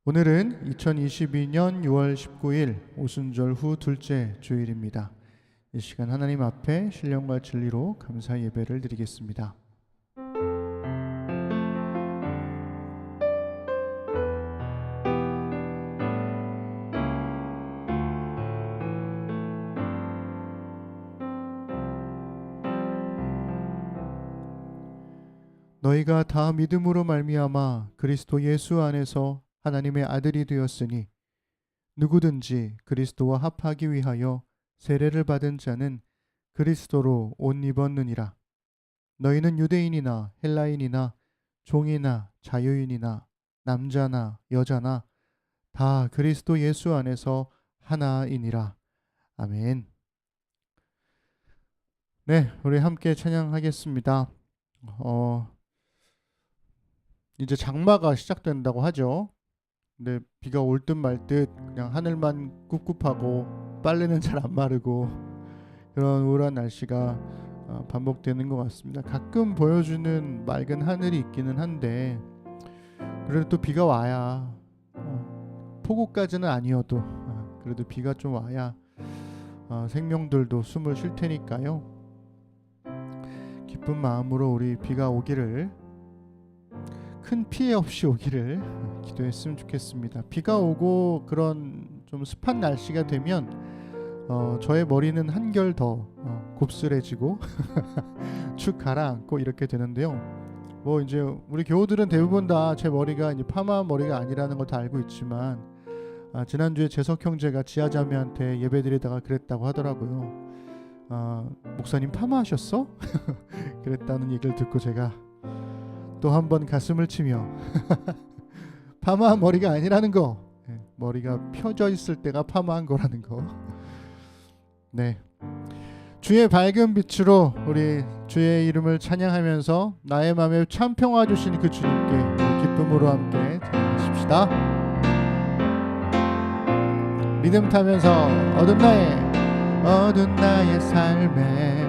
오늘은 2022년 6월 19일 오순절 후 둘째 주일입니다. 이 시간 하나님 앞에 신령과 진리로 감사 예배를 드리겠습니다. 너희가 다 믿음으로 말미암아 그리스도 예수 안에서 하나님의 아들이 되었으니 누구든지 그리스도와 합하기 위하여 세례를 받은 자는 그리스도로 옷 입었느니라. 너희는 유대인이나 헬라인이나 종이나 자유인이나 남자나 여자나 다 그리스도 예수 안에서 하나이니라. 아멘. 네, 우리 함께 찬양하겠습니다. 이제 장마가 시작된다고 하죠. 근데 비가 올 듯 말 듯 그냥 하늘만 꿉꿉하고 빨래는 잘 안 마르고 그런 우울한 날씨가 반복되는 것 같습니다. 가끔 보여주는 맑은 하늘이 있기는 한데 그래도 또 비가 와야 폭우까지는 아니어도 그래도 비가 좀 와야 생명들도 숨을 쉴 테니까요. 기쁜 마음으로 우리 비가 오기를, 큰 피해 없이 오기를 기도했으면 좋겠습니다. 비가 오고 그런 좀 습한 날씨가 되면 저의 머리는 한결 더 곱슬해지고 축 가라앉고 이렇게 되는데요. 뭐 이제 우리 교우들은 대부분 다 제 머리가 이제 파마 머리가 아니라는 걸 다 알고 있지만 지난주에 재석 형제가 지하자매한테 예배드리다가 그랬다고 하더라고요. 목사님 파마하셨어? 그랬다는 얘기를 듣고 제가 또 한 번 가슴을 치며 파마한 머리가 아니라는 거, 머리가 펴져 있을 때가 파마한 거라는 거. 네, 주의 밝은 빛으로 우리 주의 이름을 찬양하면서 나의 마음에 참 평화 주신 그 주님께 기쁨으로 함께 찬양하십시다. 믿음 타면서 어두운 나의 삶에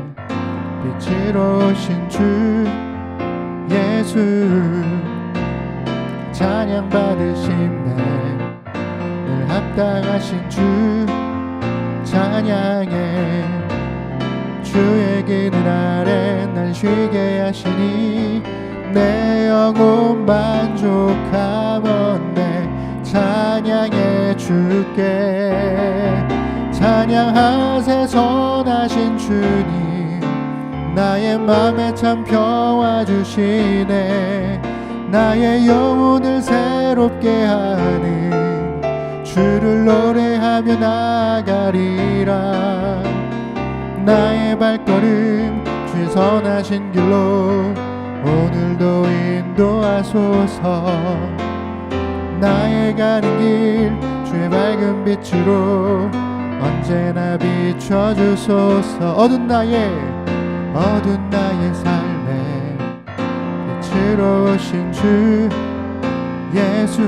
빛으로 오신 주 예수 찬양 받으심에 늘 합당하신 주 찬양해. 주의 그늘 아래 날 쉬게 하시니 내 영혼 만족하건대 찬양해 주께. 찬양하세 선하신 주님, 나의 맘에 참 평화 주시네. 나의 영혼을 새롭게 하는 주를 노래하며 나가리라. 나의 발걸음 주의 선하신 길로 오늘도 인도하소서. 나의 가는 길 주의 밝은 빛으로 언제나 비춰주소서. 어두운 나의 삶에 빛으로 오신 주 예수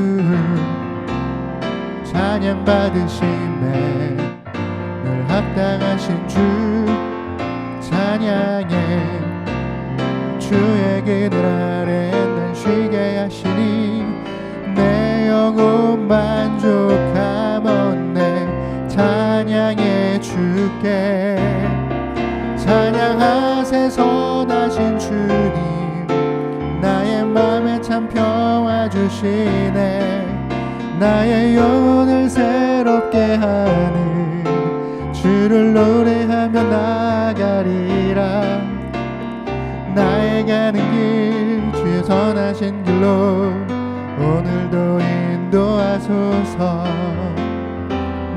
찬양 받으심에 늘 합당하신 주 찬양해. 주의 그늘 아래 날 쉬게 하시니 내 영혼 만족하건대 찬양해 주께. 찬양하세 선하신 주님, 나의 맘에 참 평화 주시네. 나의 영혼을 새롭게 하는 주를 노래하며 나가리라. 나의 가는 길 주의 선하신 길로 오늘도 인도하소서.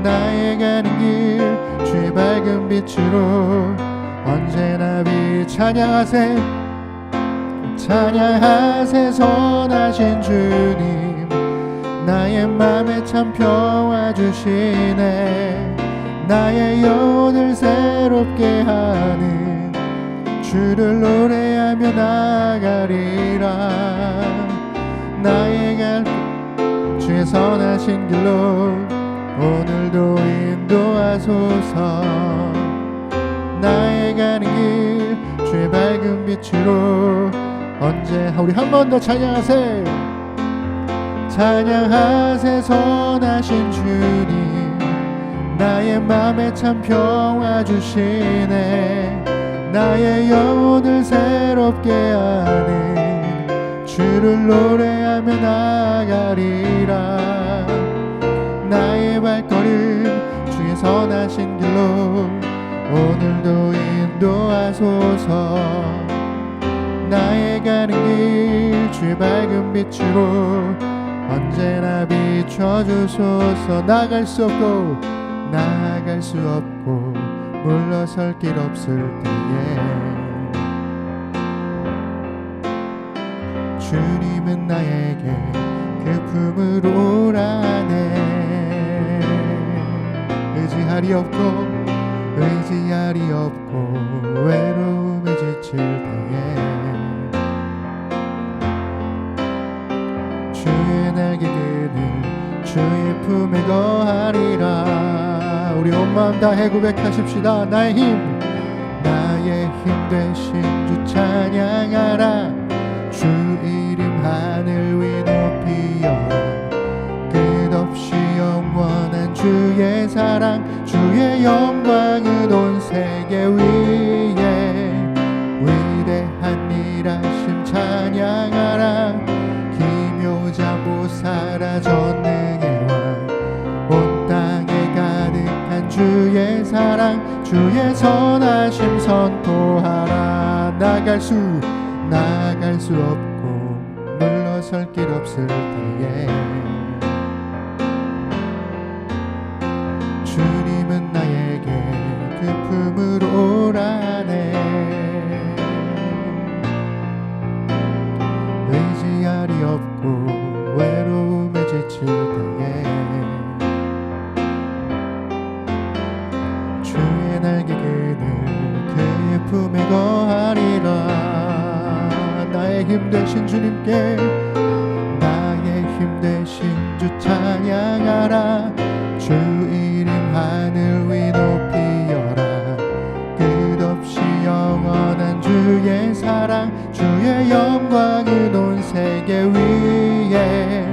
나의 가는 길 주의 밝은 빛으로 언제나 찬양하세 선하신 주님, 나의 맘에 참 평화 주시네. 나의 영혼을 새롭게 하는 주를 노래하며 나가리라. 나의 갈 주의 선하신 길로 오늘도 인도하소서. 나의 가는 길 주의 밝은 빛으로 언제 우리 한 번 더 찬양하세. 찬양하세 선하신 주님. 나의 맘에 참 평화 주시네. 나의 영혼을 새롭게 하는 주를 노래하며 나가리라. 나의 발걸음 주의 선하신 길로 오늘도 인도하소서. 나의 가는 길 주의 밝은 빛으로 언제나 비춰주소서. 나갈 수 없고 물러설 길 없을 때에 주님은 나에게 그 품을 오라네. 의지할이 없고 외로움에 지칠 때에 주의 날개 그늘 주의 품에 거하리라. 우리 온 마음 다해 고백하십시다. 나의 힘 되신 주 찬양하라. 주 이름 하늘 위 높이여라. 끝없이 영원한 주의 사랑 주의 영광은 온 세계 위에. 위대한 일하심 찬양하라. 기묘자모 살아 전능의 왕 온 땅에 가득한 주의 사랑 주의 선하심 선포하라. 나갈 수 없고 물러설 길 없을 때에 주님은 나에게 그 품을 오라네. 의지할이 없고 외로움에 지칠 때에 주의 날개 그늘 그의 품에 거하리라. 나의 힘 되신 주님께 나의 힘 되신 주 찬양하라. 주 이름 하늘 위 높이여라. 끝없이 영원한 주의 사랑 주의 영광은 온 세계 위에.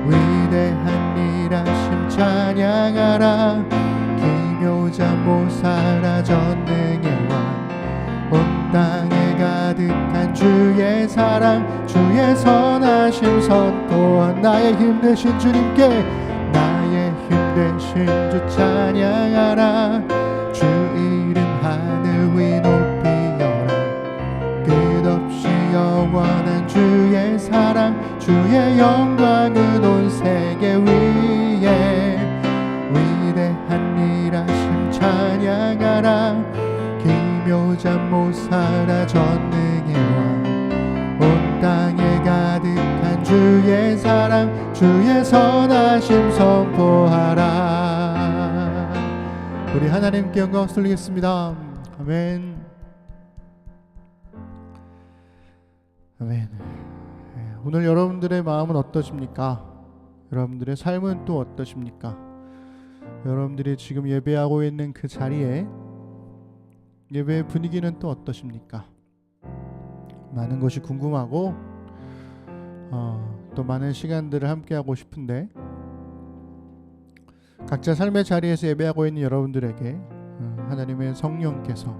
위대한 일하심 찬양하라. 기묘자모 살아 전능의 왕 온 땅에 가득한 주의 사랑 주의 선하심 선포한. 나의 힘 되신 주님께 나의 힘 되신 주 찬양하라. 주 이름 하늘 위 높이여라. 끝없이 영원한 주의 사랑 주의 영광은 온 세계 위에. 위대한 일하심 찬양하라. 기묘자모 살아 전능의 왕 온 땅에 가득한 주의 사랑 주의 선하심 선포하라. 우리 하나님께 영광 돌리겠습니다. 아멘. 아멘. 오늘 여러분들의 마음은 어떠십니까? 여러분들의 삶은 또 어떠십니까? 여러분들이 지금 예배하고 있는 그 자리에 예배의 분위기는 또 어떠십니까? 많은 것이 궁금하고 또 많은 시간들을 함께하고 싶은데 각자 삶의 자리에서 예배하고 있는 여러분들에게 하나님의 성령께서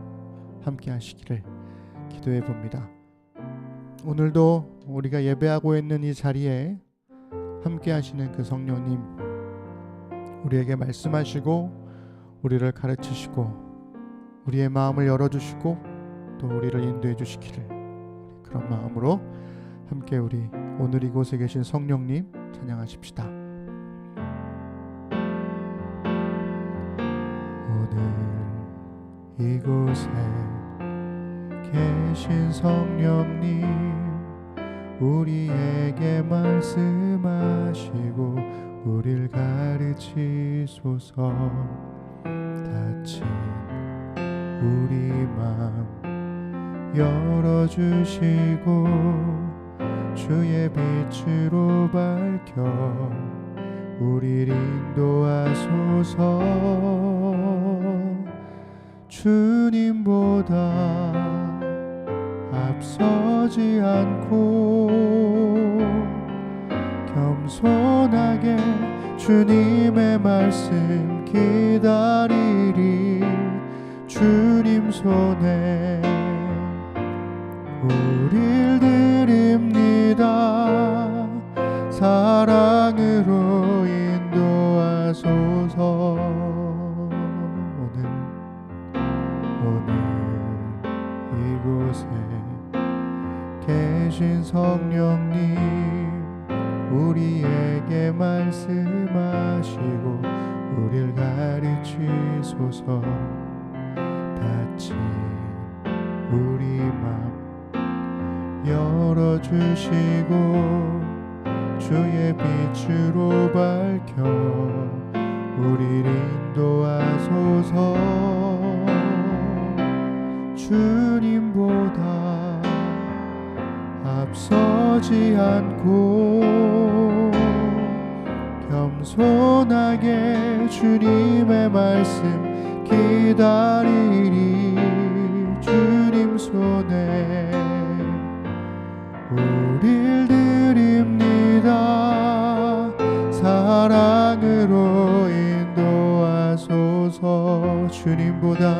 함께 하시기를 기도해 봅니다. 오늘도 우리가 예배하고 있는 이 자리에 함께 하시는 그 성령님 우리에게 말씀하시고 우리를 가르치시고 우리의 마음을 열어주시고 또 우리를 인도해 주시기를 그런 마음으로 함께 우리 오늘 이곳에 계신 성령님 찬양하십시다. 오늘 이곳에 계신 성령님 우리에게 말씀하시고 우리를 가르치소서. 닫힌 우리 마음 열어주시고 주의 빛으로 밝혀 우리를 인도하소서. 주님보다 앞서지 않고 겸손하게 주님의 말씀 기다리리. 주님 손에 우릴 드립니다. 사랑으로 인도하소서. 오늘 이곳에 계신 성령님, 우리에게 말씀하시고 우릴 가르치소서. 닫힌 우리 맘 열어주시고 주의 빛으로 밝혀 우릴 인도하소서. 주님보다 앞서지 않고 겸손하게 주님의 말씀 기다리리. 주님 손에 우릴 드립니다. 사랑으로 인도하소서. 주님보다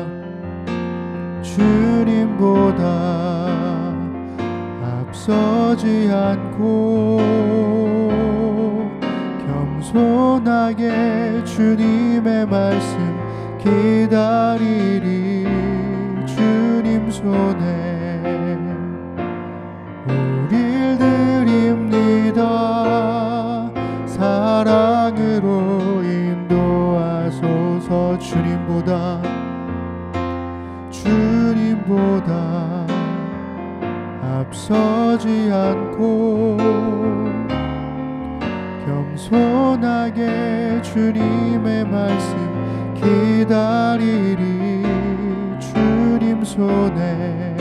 앞서지 않고 겸손하게 주님의 말씀 기다리리. 주님 손에 우릴 드립니다. 사랑으로 인도하소서. 주님보다 앞서지 않고 겸손하게 주님의 말씀 기다리리. 주님 손에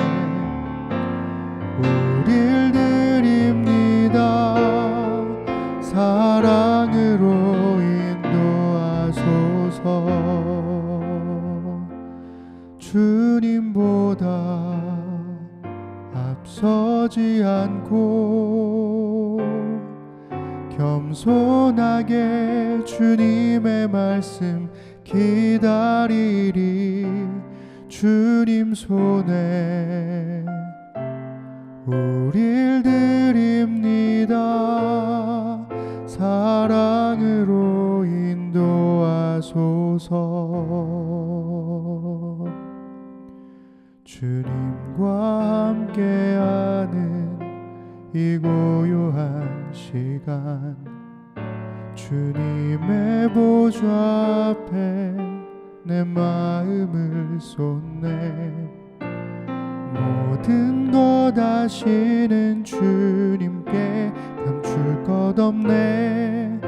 우릴 드립니다. 사랑으로 인도하소서. 주님보다 앞서지 않고 겸손하게 주님의 말씀 기다리리. 주님 손에 우릴 드립니다. 사랑으로 인도하소서. 주님과 함께하는 이 고요한 시간, 주님의 보좌 앞에 내 마음을 쏟네. 모든 것 아시는 주님께 감출 것 없네.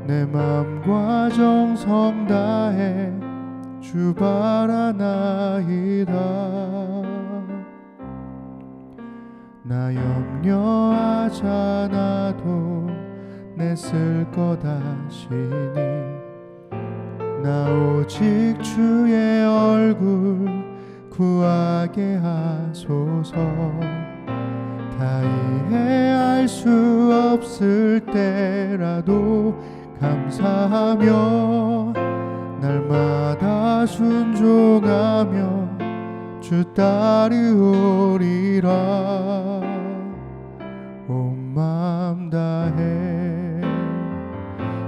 내 맘과 정성 다해 주 바라나이다. 나 염려하잖아도 내 쓸 것 아시니. 나 오직 주의 얼굴 구하게 하소서. 다 이해할 수 없을 때라도 감사하며 날마다 순종하며 주 따르오리라. 온 마음 다해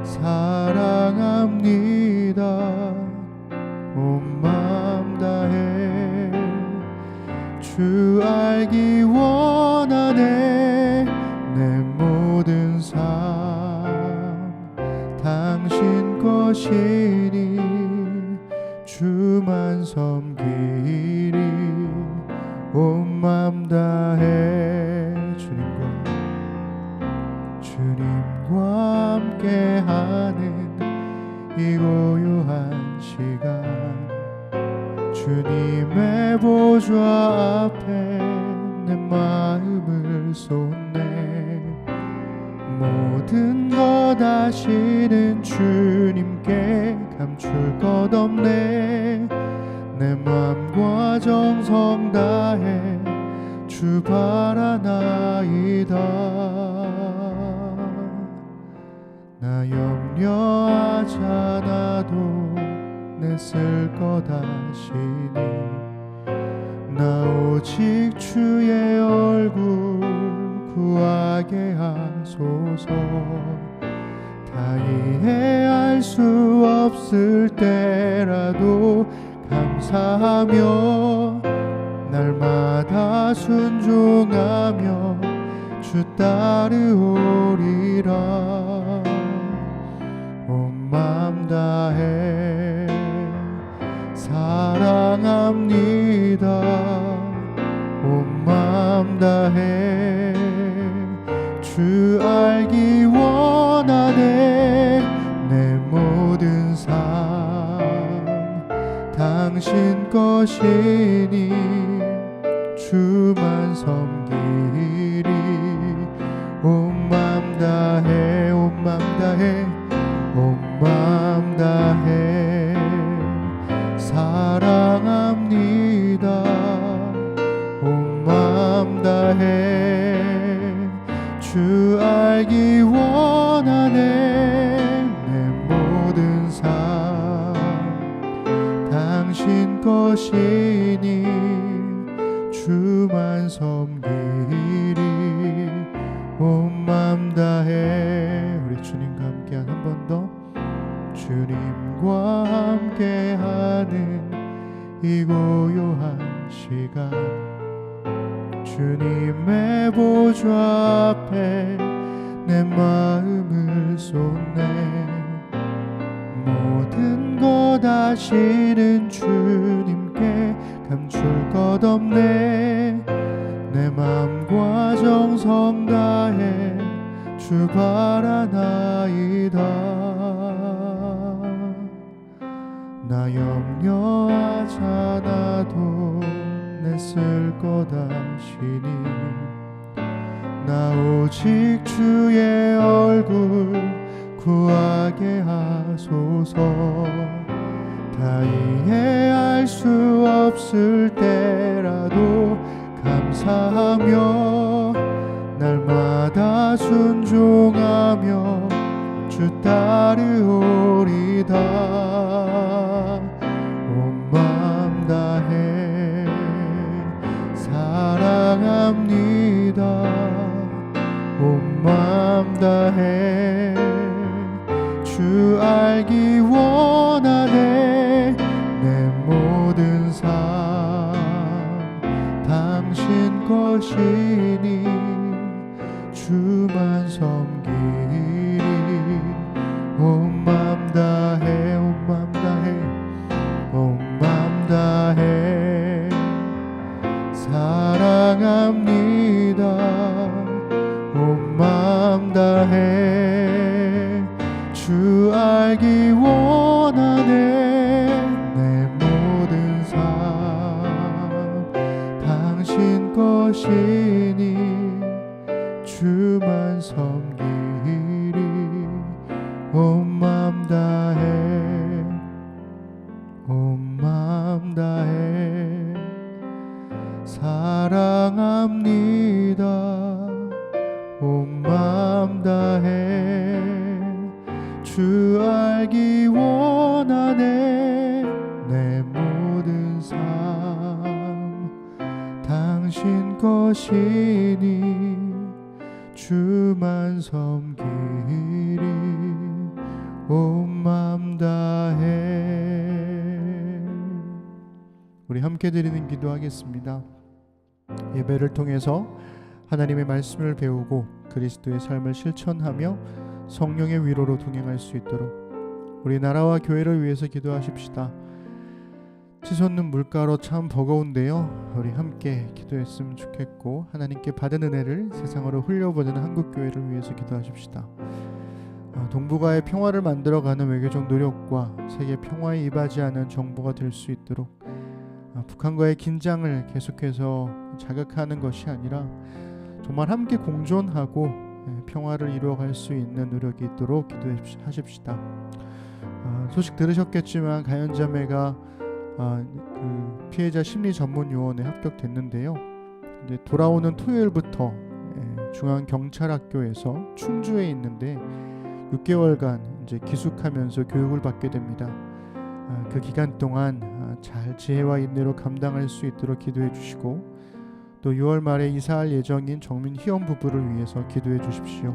사랑합니다. 온 마음 다해 주 알기 원하네. 내 모든 삶 당신 것이니 주만 섬기리. 온 마음 다해 주님과 함께하는 이 고요한 시간, 주님의 보좌 앞에 내 마음을 쏟네. 모든 것 아시는 주님께 감출 것 없네. 내 맘과 정성 다해 주 바라나이다. 나 염려하지 않아도 냈을 거다 하시니 나 오직 주의 얼굴 구하게 하소서. 다 이해할 수 없을 때라도 감사하며 날마다 순종하며 주 따르오리라. 온 마음 다해 사랑합니다. 온 마음 다해 주 알기 원하네. 내 모든 삶 당신 것이니 주만 섬기리. 온 마음 다해 온 마음 다해 온 마음 다해 사랑합니다. 온 마음 다해 주 알기 원하네. 내 모든 삶 당신 것이니 주만 섬기리. 온 마음 다해 우리 주님과 함께한 한 번 더. 주님과 함께하는 이 고요한 시간 주님의 보좌 앞에 내 마음을 쏟네. 모든 것 아시는 주님께 감출 것 없네. 내 마음과 정성 다해 주 바라나이다. 나 염려하지 않아도 냈을 거다 하시니 나 오직 주의 얼굴 구하게 하소서. 다 이해할 수 없을 때라도 감사하며 날마다 순종하며 주 따르오리다. 온 마음 다해 사랑합니다. 온 마음 다해 주 알기 원하네. 내 모든 삶 당신 것이니 주만 섬기리. 온 마음 다해 온 마음 다해 온 마음 다해 사랑합니다. 온 마음 다해 주 알기 원하네. 내 모든 삶 당신 것이니 주만 섬기리. 온 마음 다해 온 마음 다해 사랑합니다. 온 마음 다해 주 알기 원하네. 내 모든 삶 당신 것이니 주만 섬기리. 온 마음 다해. 우리 함께 드리는 기도하겠습니다. 예배를 통해서 하나님의 말씀을 배우고 그리스도의 삶을 실천하며 성령의 위로로 동행할 수 있도록 우리 나라와 교회를 위해서 기도하십시다. 치솟는 물가로 참 버거운데요, 우리 함께 기도했으면 좋겠고 하나님께 받은 은혜를 세상으로 흘려보내는 한국교회를 위해서 기도하십시다. 동북아의 평화를 만들어가는 외교적 노력과 세계 평화에 이바지하는 정부가 될 수 있도록 북한과의 긴장을 계속해서 자극하는 것이 아니라 정말 함께 공존하고 평화를 이루어갈 수 있는 노력이 있도록 기도하십시다. 소식 들으셨겠지만 가연자매가 그 피해자 심리 전문 요원에 합격됐는데요. 이제 돌아오는 토요일부터 중앙경찰학교에서 충주에 있는데 6개월간 이제 기숙하면서 교육을 받게 됩니다. 그 기간 동안 잘 지혜와 인내로 감당할 수 있도록 기도해 주시고, 또 6월 말에 이사할 예정인 정민 희원 부부를 위해서 기도해 주십시오.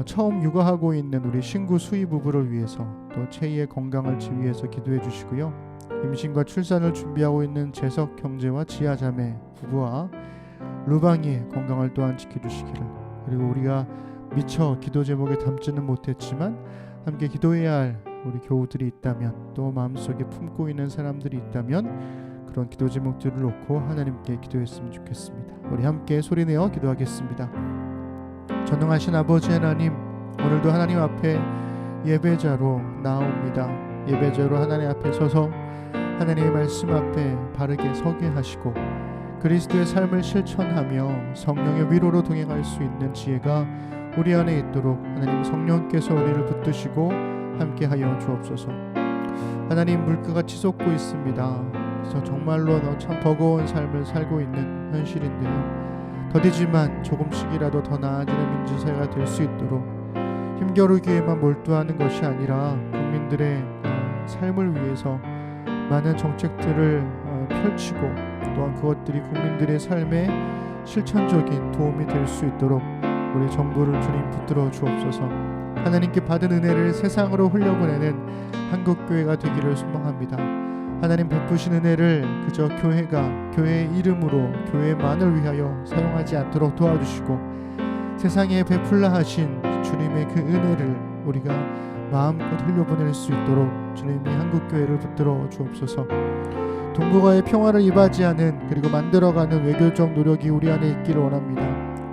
처음 육아하고 있는 우리 신구 수희 부부를 위해서, 또 채희의 건강을 위해서 기도해 주시고요. 임신과 출산을 준비하고 있는 재석 형제와 지아 자매 부부와 루방이의 건강을 또한 지켜주시기를, 그리고 우리가 미처 기도 제목에 담지는 못했지만 함께 기도해야 할 우리 교우들이 있다면, 또 마음속에 품고 있는 사람들이 있다면 그런 기도 제목들을 놓고 하나님께 기도했으면 좋겠습니다. 우리 함께 소리내어 기도하겠습니다. 전능하신 아버지 하나님, 오늘도 하나님 앞에 예배자로 나옵니다. 예배자로 하나님 앞에 서서 하나님의 말씀 앞에 바르게 서게 하시고, 그리스도의 삶을 실천하며 성령의 위로로 동행할 수 있는 지혜가 우리 안에 있도록 하나님 성령께서 우리를 붙드시고 함께하여 주옵소서. 하나님, 물가가 치솟고 있습니다. 그래서 정말로 참 버거운 삶을 살고 있는 현실인데요, 더디지만 조금씩이라도 더 나아지는 민주사회가 될 수 있도록 힘겨루기에만 몰두하는 것이 아니라 국민들의 삶을 위해서 많은 정책들을 펼치고, 또한 그것들이 국민들의 삶에 실천적인 도움이 될 수 있도록 우리 정부를 주님 붙들어 주옵소서. 하나님께 받은 은혜를 세상으로 흘려보내는 한국교회가 되기를 소망합니다. 하나님 베푸신 은혜를 그저 교회가 교회의 이름으로 교회만을 위하여 사용하지 않도록 도와주시고, 세상에 베풀라 하신 주님의 그 은혜를 우리가 마음껏 흘려보낼 수 있도록 주님이 한국교회를 붙들어 주옵소서. 동북아의 평화를 이바지하는, 그리고 만들어가는 외교적 노력이 우리 안에 있기를 원합니다.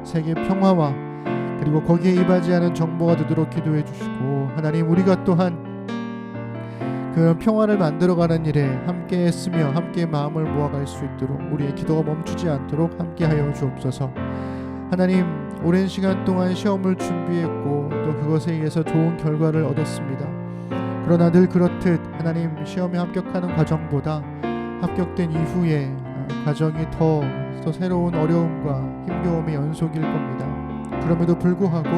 세계 평화와 그리고 거기에 이바지하는 정보가 되도록 기도해 주시고, 하나님, 우리가 또한 그런 평화를 만들어가는 일에 함께 했으며 함께 마음을 모아갈 수 있도록 우리의 기도가 멈추지 않도록 함께하여 주옵소서. 하나님, 오랜 시간 동안 시험을 준비했고 또 그것에 의해서 좋은 결과를 얻었습니다. 그러나 늘 그렇듯 하나님, 시험에 합격하는 과정보다 합격된 이후에 과정이 더 새로운 어려움과 힘겨움의 연속일 겁니다. 그럼에도 불구하고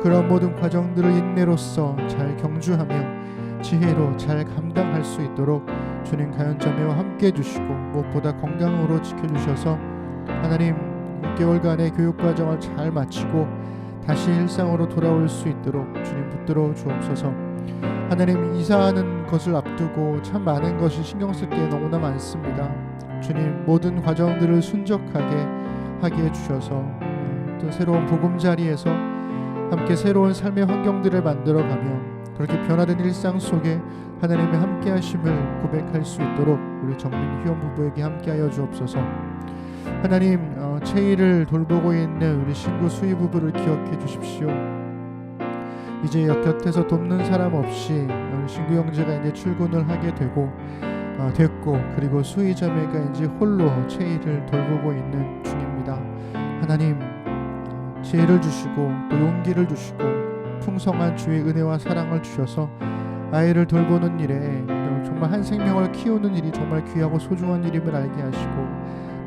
그런 모든 과정들을 인내로써 잘 경주하며 지혜로 잘 감당할 수 있도록 주님 가연자매와 함께 해주시고, 무엇보다 건강으로 지켜주셔서 하나님 6개월간의 교육과정을 잘 마치고 다시 일상으로 돌아올 수 있도록 주님 붙들어 주옵소서. 하나님, 이사하는 것을 앞두고 참 많은 것이 신경 쓸 게 너무나 많습니다. 주님, 모든 과정들을 순적하게 하게 해주셔서 또 새로운 보금자리에서 함께 새로운 삶의 환경들을 만들어가며 그렇게 변화된 일상 속에 하나님의 함께 하심을 고백할 수 있도록 우리 정민 희원 부부에게 함께하여 주옵소서. 하나님, 채희를 돌보고 있는 우리 신구 수희 부부를 기억해 주십시오. 이제 곁에서 돕는 사람 없이 신구 형제가 이제 출근을 하게 됐고, 그리고 수희 자매가 이제 홀로 채희를 돌보고 있는 중입니다. 하나님, 지혜를 주시고 또 용기를 주시고 풍성한 주의 은혜와 사랑을 주셔서 아이를 돌보는 일에 정말 한 생명을 키우는 일이 정말 귀하고 소중한 일임을 알게 하시고,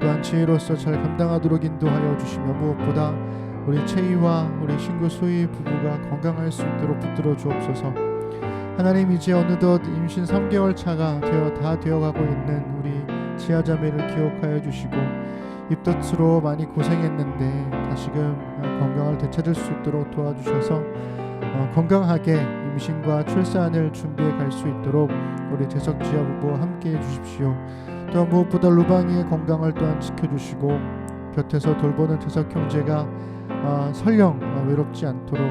또한 지혜로서 잘 감당하도록 인도하여 주시며, 무엇보다 우리 채희와 우리 신구 수희 부부가 건강할 수 있도록 붙들어 주옵소서. 하나님, 이제 어느덧 임신 3개월 차가 다 되어가고 있는 우리 지아 자매를 기억하여 주시고, 입덧으로 많이 고생했는데 다시금 건강을 되찾을 수 있도록 도와주셔서 건강하게 임신과 출산을 준비해 갈 수 있도록 우리 재석 지아 부부와 함께 해주십시오. 또한 무엇보다 루방이의 건강을 또한 지켜주시고, 곁에서 돌보는 재석 형제가 설령 외롭지 않도록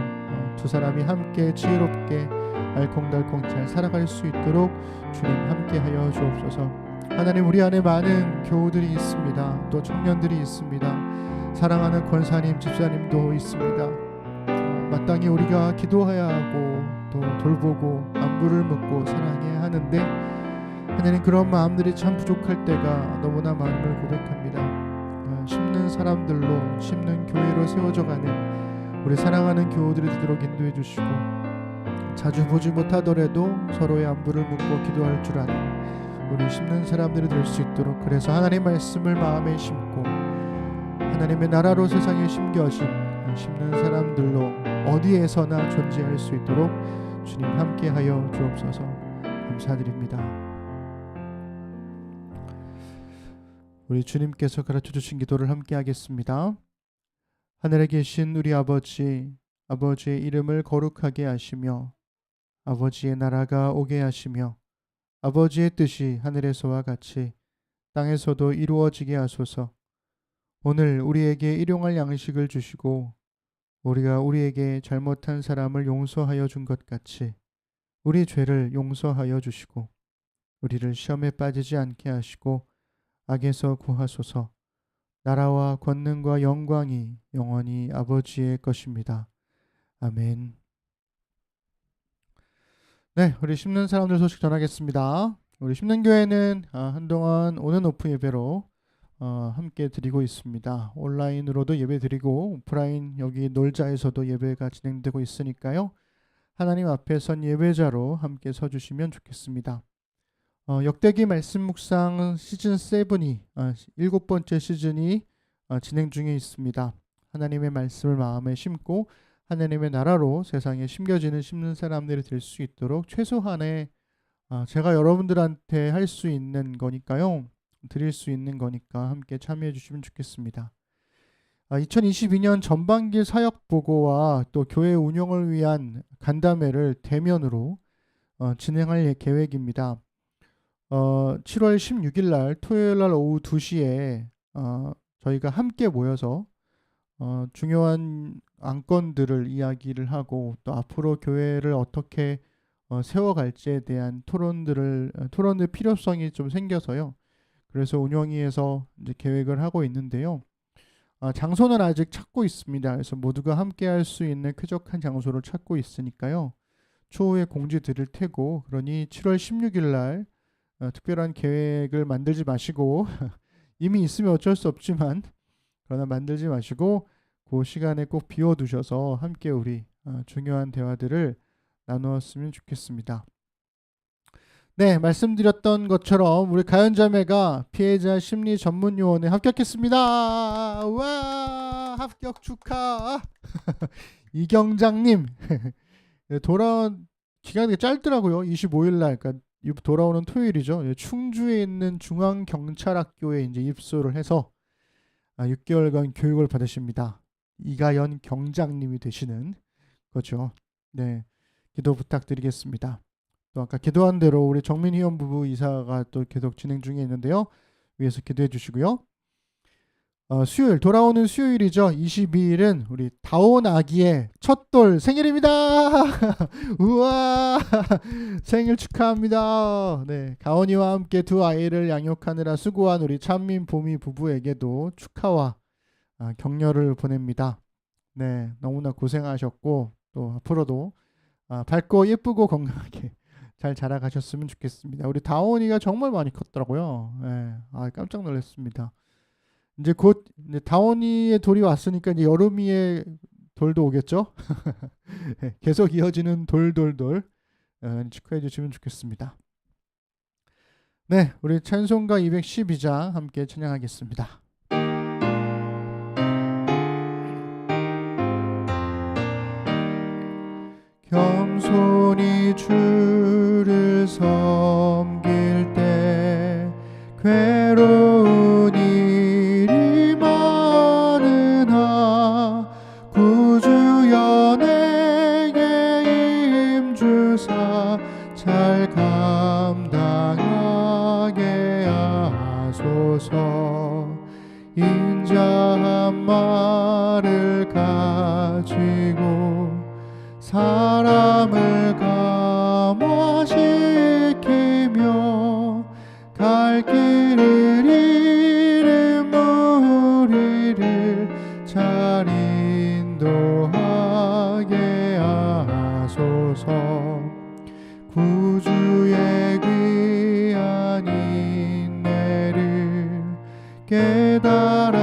두 사람이 함께 지혜롭게 알콩달콩 잘 살아갈 수 있도록 주님 함께하여 주옵소서. 하나님, 우리 안에 많은 교우들이 있습니다. 또 청년들이 있습니다. 사랑하는 권사님, 집사님도 있습니다. 마땅히 우리가 기도해야 하고 또 돌보고 안부를 묻고 사랑해야 하는데, 하나님, 그런 마음들이 참 부족할 때가 너무나 많음을 고백합니다. 심는 사람들로, 심는 교회로 세워져가는 우리 사랑하는 교우들이 되도록 인도해 주시고, 자주 보지 못하더라도 서로의 안부를 묻고 기도할 줄 아는 우리 심는 사람들이 될 수 있도록, 그래서 하나님의 말씀을 마음에 심고 하나님의 나라로 세상에 심겨진 심는 사람들로 어느 어디에서나 존재할 수 있도록 주님 함께하여 주옵소서. 감사드립니다. 우리 주님께서 가르쳐 주신 기도를 함께 하겠습니다. 하늘에 계신 우리 아버지, 아버지의 이름을 거룩하게 하시며 아버지의 나라가 오게 하시며 아버지의 뜻이 하늘에서와 같이 땅에서도 이루어지게 하소서. 오늘 우리에게 일용할 양식을 주시고 우리가 우리에게 잘못한 사람을 용서하여 준 것 같이 우리 죄를 용서하여 주시고 우리를 시험에 빠지지 않게 하시고 악에서 구하소서. 나라와 권능과 영광이 영원히 아버지의 것입니다. 아멘. 네, 우리 심는 사람들 소식 전하겠습니다. 우리 심는교회는 한동안 온앤오프 예배로 함께 드리고 있습니다. 온라인으로도 예배 드리고 오프라인 여기 놀자에서도 예배가 진행되고 있으니까요. 하나님 앞에 선 예배자로 함께 서주시면 좋겠습니다. 역대기 말씀 묵상 시즌 7이 7번째 시즌이 진행 중에 있습니다. 하나님의 말씀을 마음에 심고 하나님의 나라로 세상에 심겨지는 심는 사람들이 될 수 있도록 최소한의 제가 여러분들한테 할 수 있는 거니까요. 드릴 수 있는 거니까 함께 참여해 주시면 좋겠습니다. 2022년 전반기 사역 보고와 또 교회 운영을 위한 간담회를 대면으로 진행할 계획입니다. 7월 16일 날 토요일 날 오후 2시에 저희가 함께 모여서 중요한 안건들을 이야기를 하고 또 앞으로 교회를 어떻게 세워갈지에 대한 토론의 필요성이 좀 생겨서요. 그래서 운영위에서 이제 계획을 하고 있는데요. 장소는 아직 찾고 있습니다. 그래서 모두가 함께 할 수 있는 쾌적한 장소를 찾고 있으니까요. 추후에 공지 드릴 테고, 그러니 7월 16일 날 특별한 계획을 만들지 마시고 이미 있으면 어쩔 수 없지만 그러나 만들지 마시고 그 시간에 꼭 비워두셔서 함께 우리 중요한 대화들을 나누었으면 좋겠습니다. 네, 말씀드렸던 것처럼 우리 가연자매가 피해자 심리 전문 요원에 합격했습니다. 와, 합격 축하. 이경장님 돌아온 기간이 되게 짧더라고요. 25일 날, 그러니까 돌아오는 토요일이죠. 충주에 있는 중앙경찰학교에 이제 입소를 해서 6개월간 교육을 받으십니다. 이가연 경장님이 되시는 거죠. 네, 기도 부탁드리겠습니다. 또 아까 기도한 대로 우리 정민희원 부부 이사가 또 계속 진행 중에 있는데요. 위에서 기도해 주시고요. 수요일, 돌아오는 수요일이죠. 22일은 우리 다온 아기의 첫돌 생일입니다. 우와, 생일 축하합니다. 네, 가온이와 함께 두 아이를 양육하느라 수고한 우리 찬민 보미 부부에게도 축하와 격려를 보냅니다. 네, 너무나 고생하셨고 또 앞으로도 밝고 예쁘고 건강하게 잘 자라가셨으면 좋겠습니다. 우리 다온이가 정말 많이 컸더라고요. 네, 깜짝 놀랐습니다. 이제 곧 이제 다온이의 돌이 왔으니까 이제 여름이의 돌도 오겠죠. 계속 이어지는 돌 축하해 주시면 좋겠습니다. 네, 우리 찬송가 212장 함께 찬양하겠습니다. 겸손히 주를 섬길 때 괴로운 일이 많으나 구주여 내게 힘주사 잘 감당하게 하소서. 인자 한 말을 가지고 사람을 감화시키며 갈 길을 잃은 무리를 잘 인도하게 하소서. 구주의 귀한 인내를 깨달아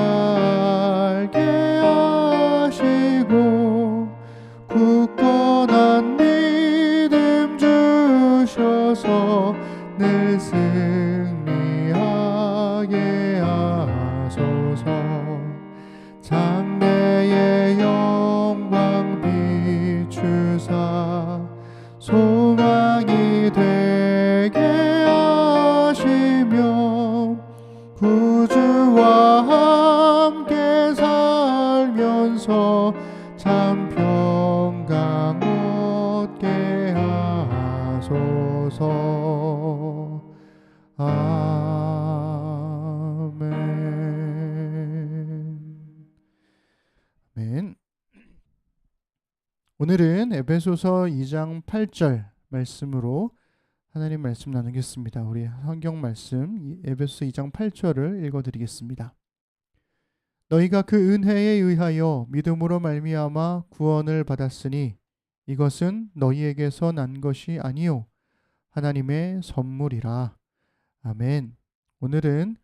알게 하시고 굳건한 주옵소서. 아멘. 아멘. 오늘은 에베소서 2장 8절 말씀으로 하나님 말씀 나누겠습니다. 우리 성경 말씀 에베소서 2장 8절을 읽어드리겠습니다. 너희가 그 은혜에 의하여 믿음으로 말미암아 구원을 받았으니 이것은 너희에게서 난 것이 아니요 하나님의 선물이라. 아멘. 오늘은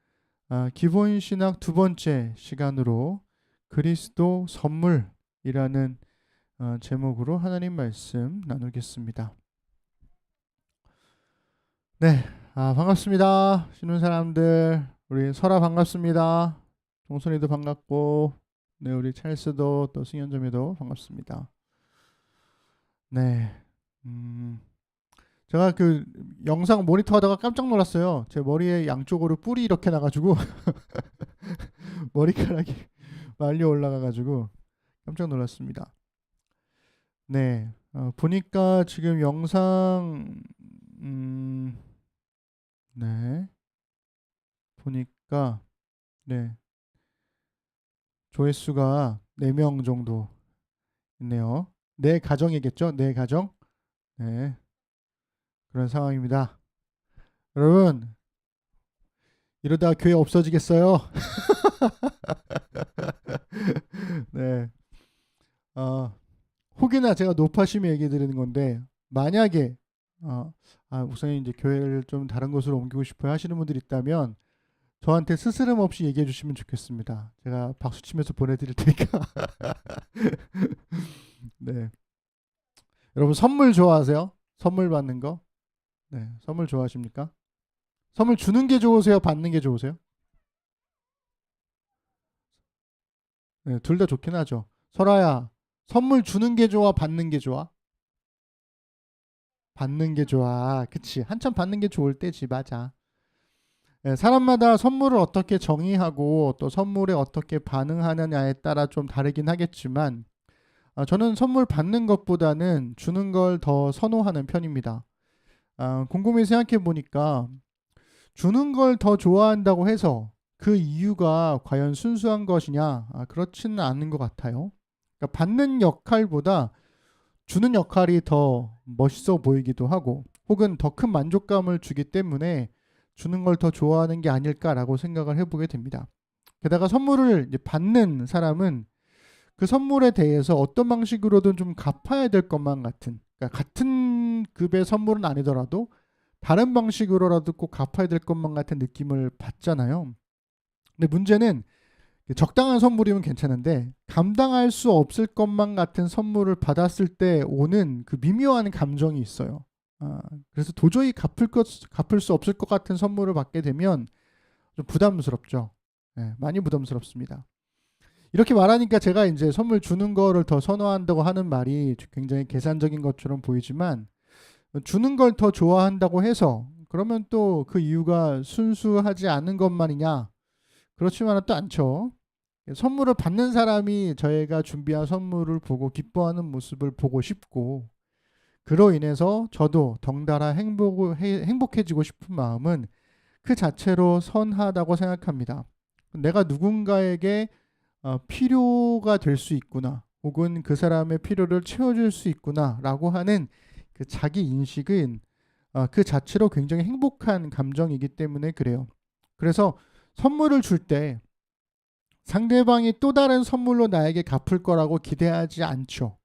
기본신학 두 번째 시간으로 그리스도 선물이라는 제목으로 하나님 말씀 나누겠습니다. 네, 반갑습니다. 쉬는 사람들, 우리 설아 반갑습니다. 종선이도 반갑고, 네, 우리 찰스도 또 승현점이도 반갑습니다. 네, 제가 그 영상 모니터하다가 깜짝 놀랐어요. 제 머리에 양쪽으로 뿔이 이렇게 나가지고 머리카락이 말려 올라가가지고 깜짝 놀랐습니다. 네, 보니까 지금 영상 네, 보니까 네, 조회수가 4명 정도 있네요. 내 가정이겠죠? 내 가정? 네, 그런 상황입니다. 여러분, 이러다 교회 없어지겠어요? 네, 혹여나 제가 높아심에 얘기 드리는 건데, 만약에 우선 이제 교회를 좀 다른 곳으로 옮기고 싶어요 하시는 분들이 있다면 저한테 스스럼 없이 얘기해 주시면 좋겠습니다. 제가 박수 치면서 보내드릴 테니까. 네, 여러분 선물 좋아하세요? 선물 받는 거? 네, 선물 좋아하십니까? 선물 주는 게 좋으세요? 받는 게 좋으세요? 네, 둘 다 좋긴 하죠. 설아야, 선물 주는 게 좋아? 받는 게 좋아? 받는 게 좋아. 그치. 한참 받는 게 좋을 때지. 맞아. 네, 사람마다 선물을 어떻게 정의하고 또 선물에 어떻게 반응하느냐에 따라 좀 다르긴 하겠지만 저는 선물 받는 것보다는 주는 걸 더 선호하는 편입니다. 곰곰이 생각해 보니까 주는 걸 더 좋아한다고 해서 그 이유가 과연 순수한 것이냐? 그렇지는 않은 것 같아요. 그러니까 받는 역할보다 주는 역할이 더 멋있어 보이기도 하고 혹은 더 큰 만족감을 주기 때문에 주는 걸 더 좋아하는 게 아닐까라고 생각을 해보게 됩니다. 게다가 선물을 이제 받는 사람은 그 선물에 대해서 어떤 방식으로든 좀 갚아야 될 것만 같은, 그러니까 같은 급의 선물은 아니더라도 다른 방식으로라도 꼭 갚아야 될 것만 같은 느낌을 받잖아요. 근데 문제는 적당한 선물이면 괜찮은데 감당할 수 없을 것만 같은 선물을 받았을 때 오는 그 미묘한 감정이 있어요. 그래서 도저히 갚을 수 없을 것 같은 선물을 받게 되면 좀 부담스럽죠. 네, 많이 부담스럽습니다. 이렇게 말하니까 제가 이제 선물 주는 거를 더 선호한다고 하는 말이 굉장히 계산적인 것처럼 보이지만 주는 걸 더 좋아한다고 해서 그러면 또 그 이유가 순수하지 않은 것만이냐? 그렇지만은 또 않죠. 선물을 받는 사람이 저희가 준비한 선물을 보고 기뻐하는 모습을 보고 싶고 그로 인해서 저도 덩달아 행복해지고 싶은 마음은 그 자체로 선하다고 생각합니다. 내가 누군가에게 필요가 될 수 있구나 혹은 그 사람의 필요를 채워줄 수 있구나 라고 하는 그 자기 인식은 그 자체로 굉장히 행복한 감정이기 때문에 그래요. 그래서 선물을 줄 때 상대방이 또 다른 선물로 나에게 갚을 거라고 기대하지 않죠.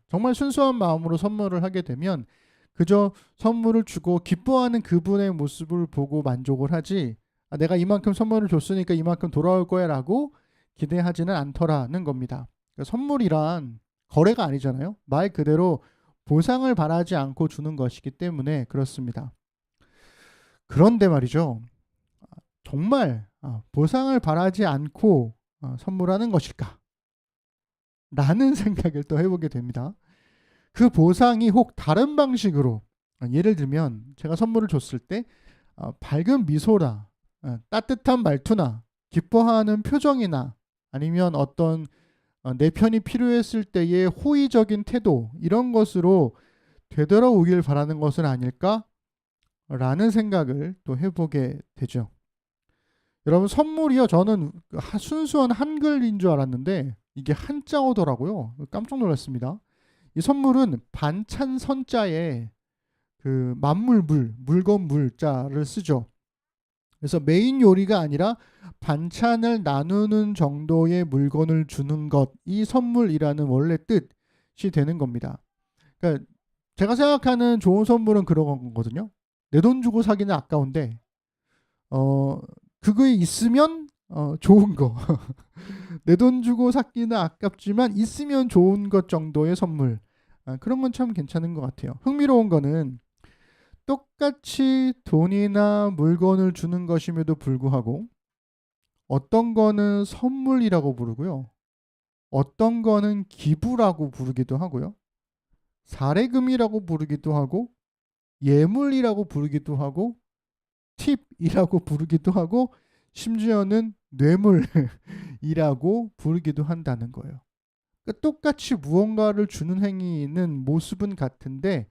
정말 순수한 마음으로 선물을 하게 되면 그저 선물을 주고 기뻐하는 그분의 모습을 보고 만족을 하지 내가 이만큼 선물을 줬으니까 이만큼 돌아올 거야 라고 기대하지는 않더라는 겁니다. 그러니까 선물이란 거래가 아니잖아요. 말 그대로 보상을 바라지 않고 주는 것이기 때문에 그렇습니다. 그런데 말이죠. 정말 보상을 바라지 않고 선물하는 것일까? 라는 생각을 또 해보게 됩니다. 그 보상이 혹 다른 방식으로 예를 들면 제가 선물을 줬을 때 밝은 미소나 따뜻한 말투나 기뻐하는 표정이나 아니면 어떤 내 편이 필요했을 때의 호의적인 태도 이런 것으로 되돌아오길 바라는 것은 아닐까 라는 생각을 또 해보게 되죠. 여러분, 선물이요, 저는 순수한 한글인 줄 알았는데 이게 한자어더라고요. 깜짝 놀랐습니다. 이 선물은 반찬 선자에 그 만물물, 물건 물자를 쓰죠. 그래서 메인 요리가 아니라 반찬을 나누는 정도의 물건을 주는 것이 선물이라는 원래 뜻이 되는 겁니다. 그러니까 제가 생각하는 좋은 선물은 그런 거거든요. 내 돈 주고 사기는 아까운데 그거에 있으면 좋은 거. 내 돈 주고 사기는 아깝지만 있으면 좋은 것 정도의 선물. 그런 건 참 괜찮은 것 같아요. 흥미로운 거는 똑같이 돈이나 물건을 주는 것임에도 불구하고 어떤 거는 선물이라고 부르고요. 어떤 거는 기부라고 부르기도 하고요. 사례금이라고 부르기도 하고 예물이라고 부르기도 하고 팁이라고 부르기도 하고 심지어는 뇌물이라고 부르기도 한다는 거예요. 그러니까 똑같이 무언가를 주는 행위는 모습은 같은데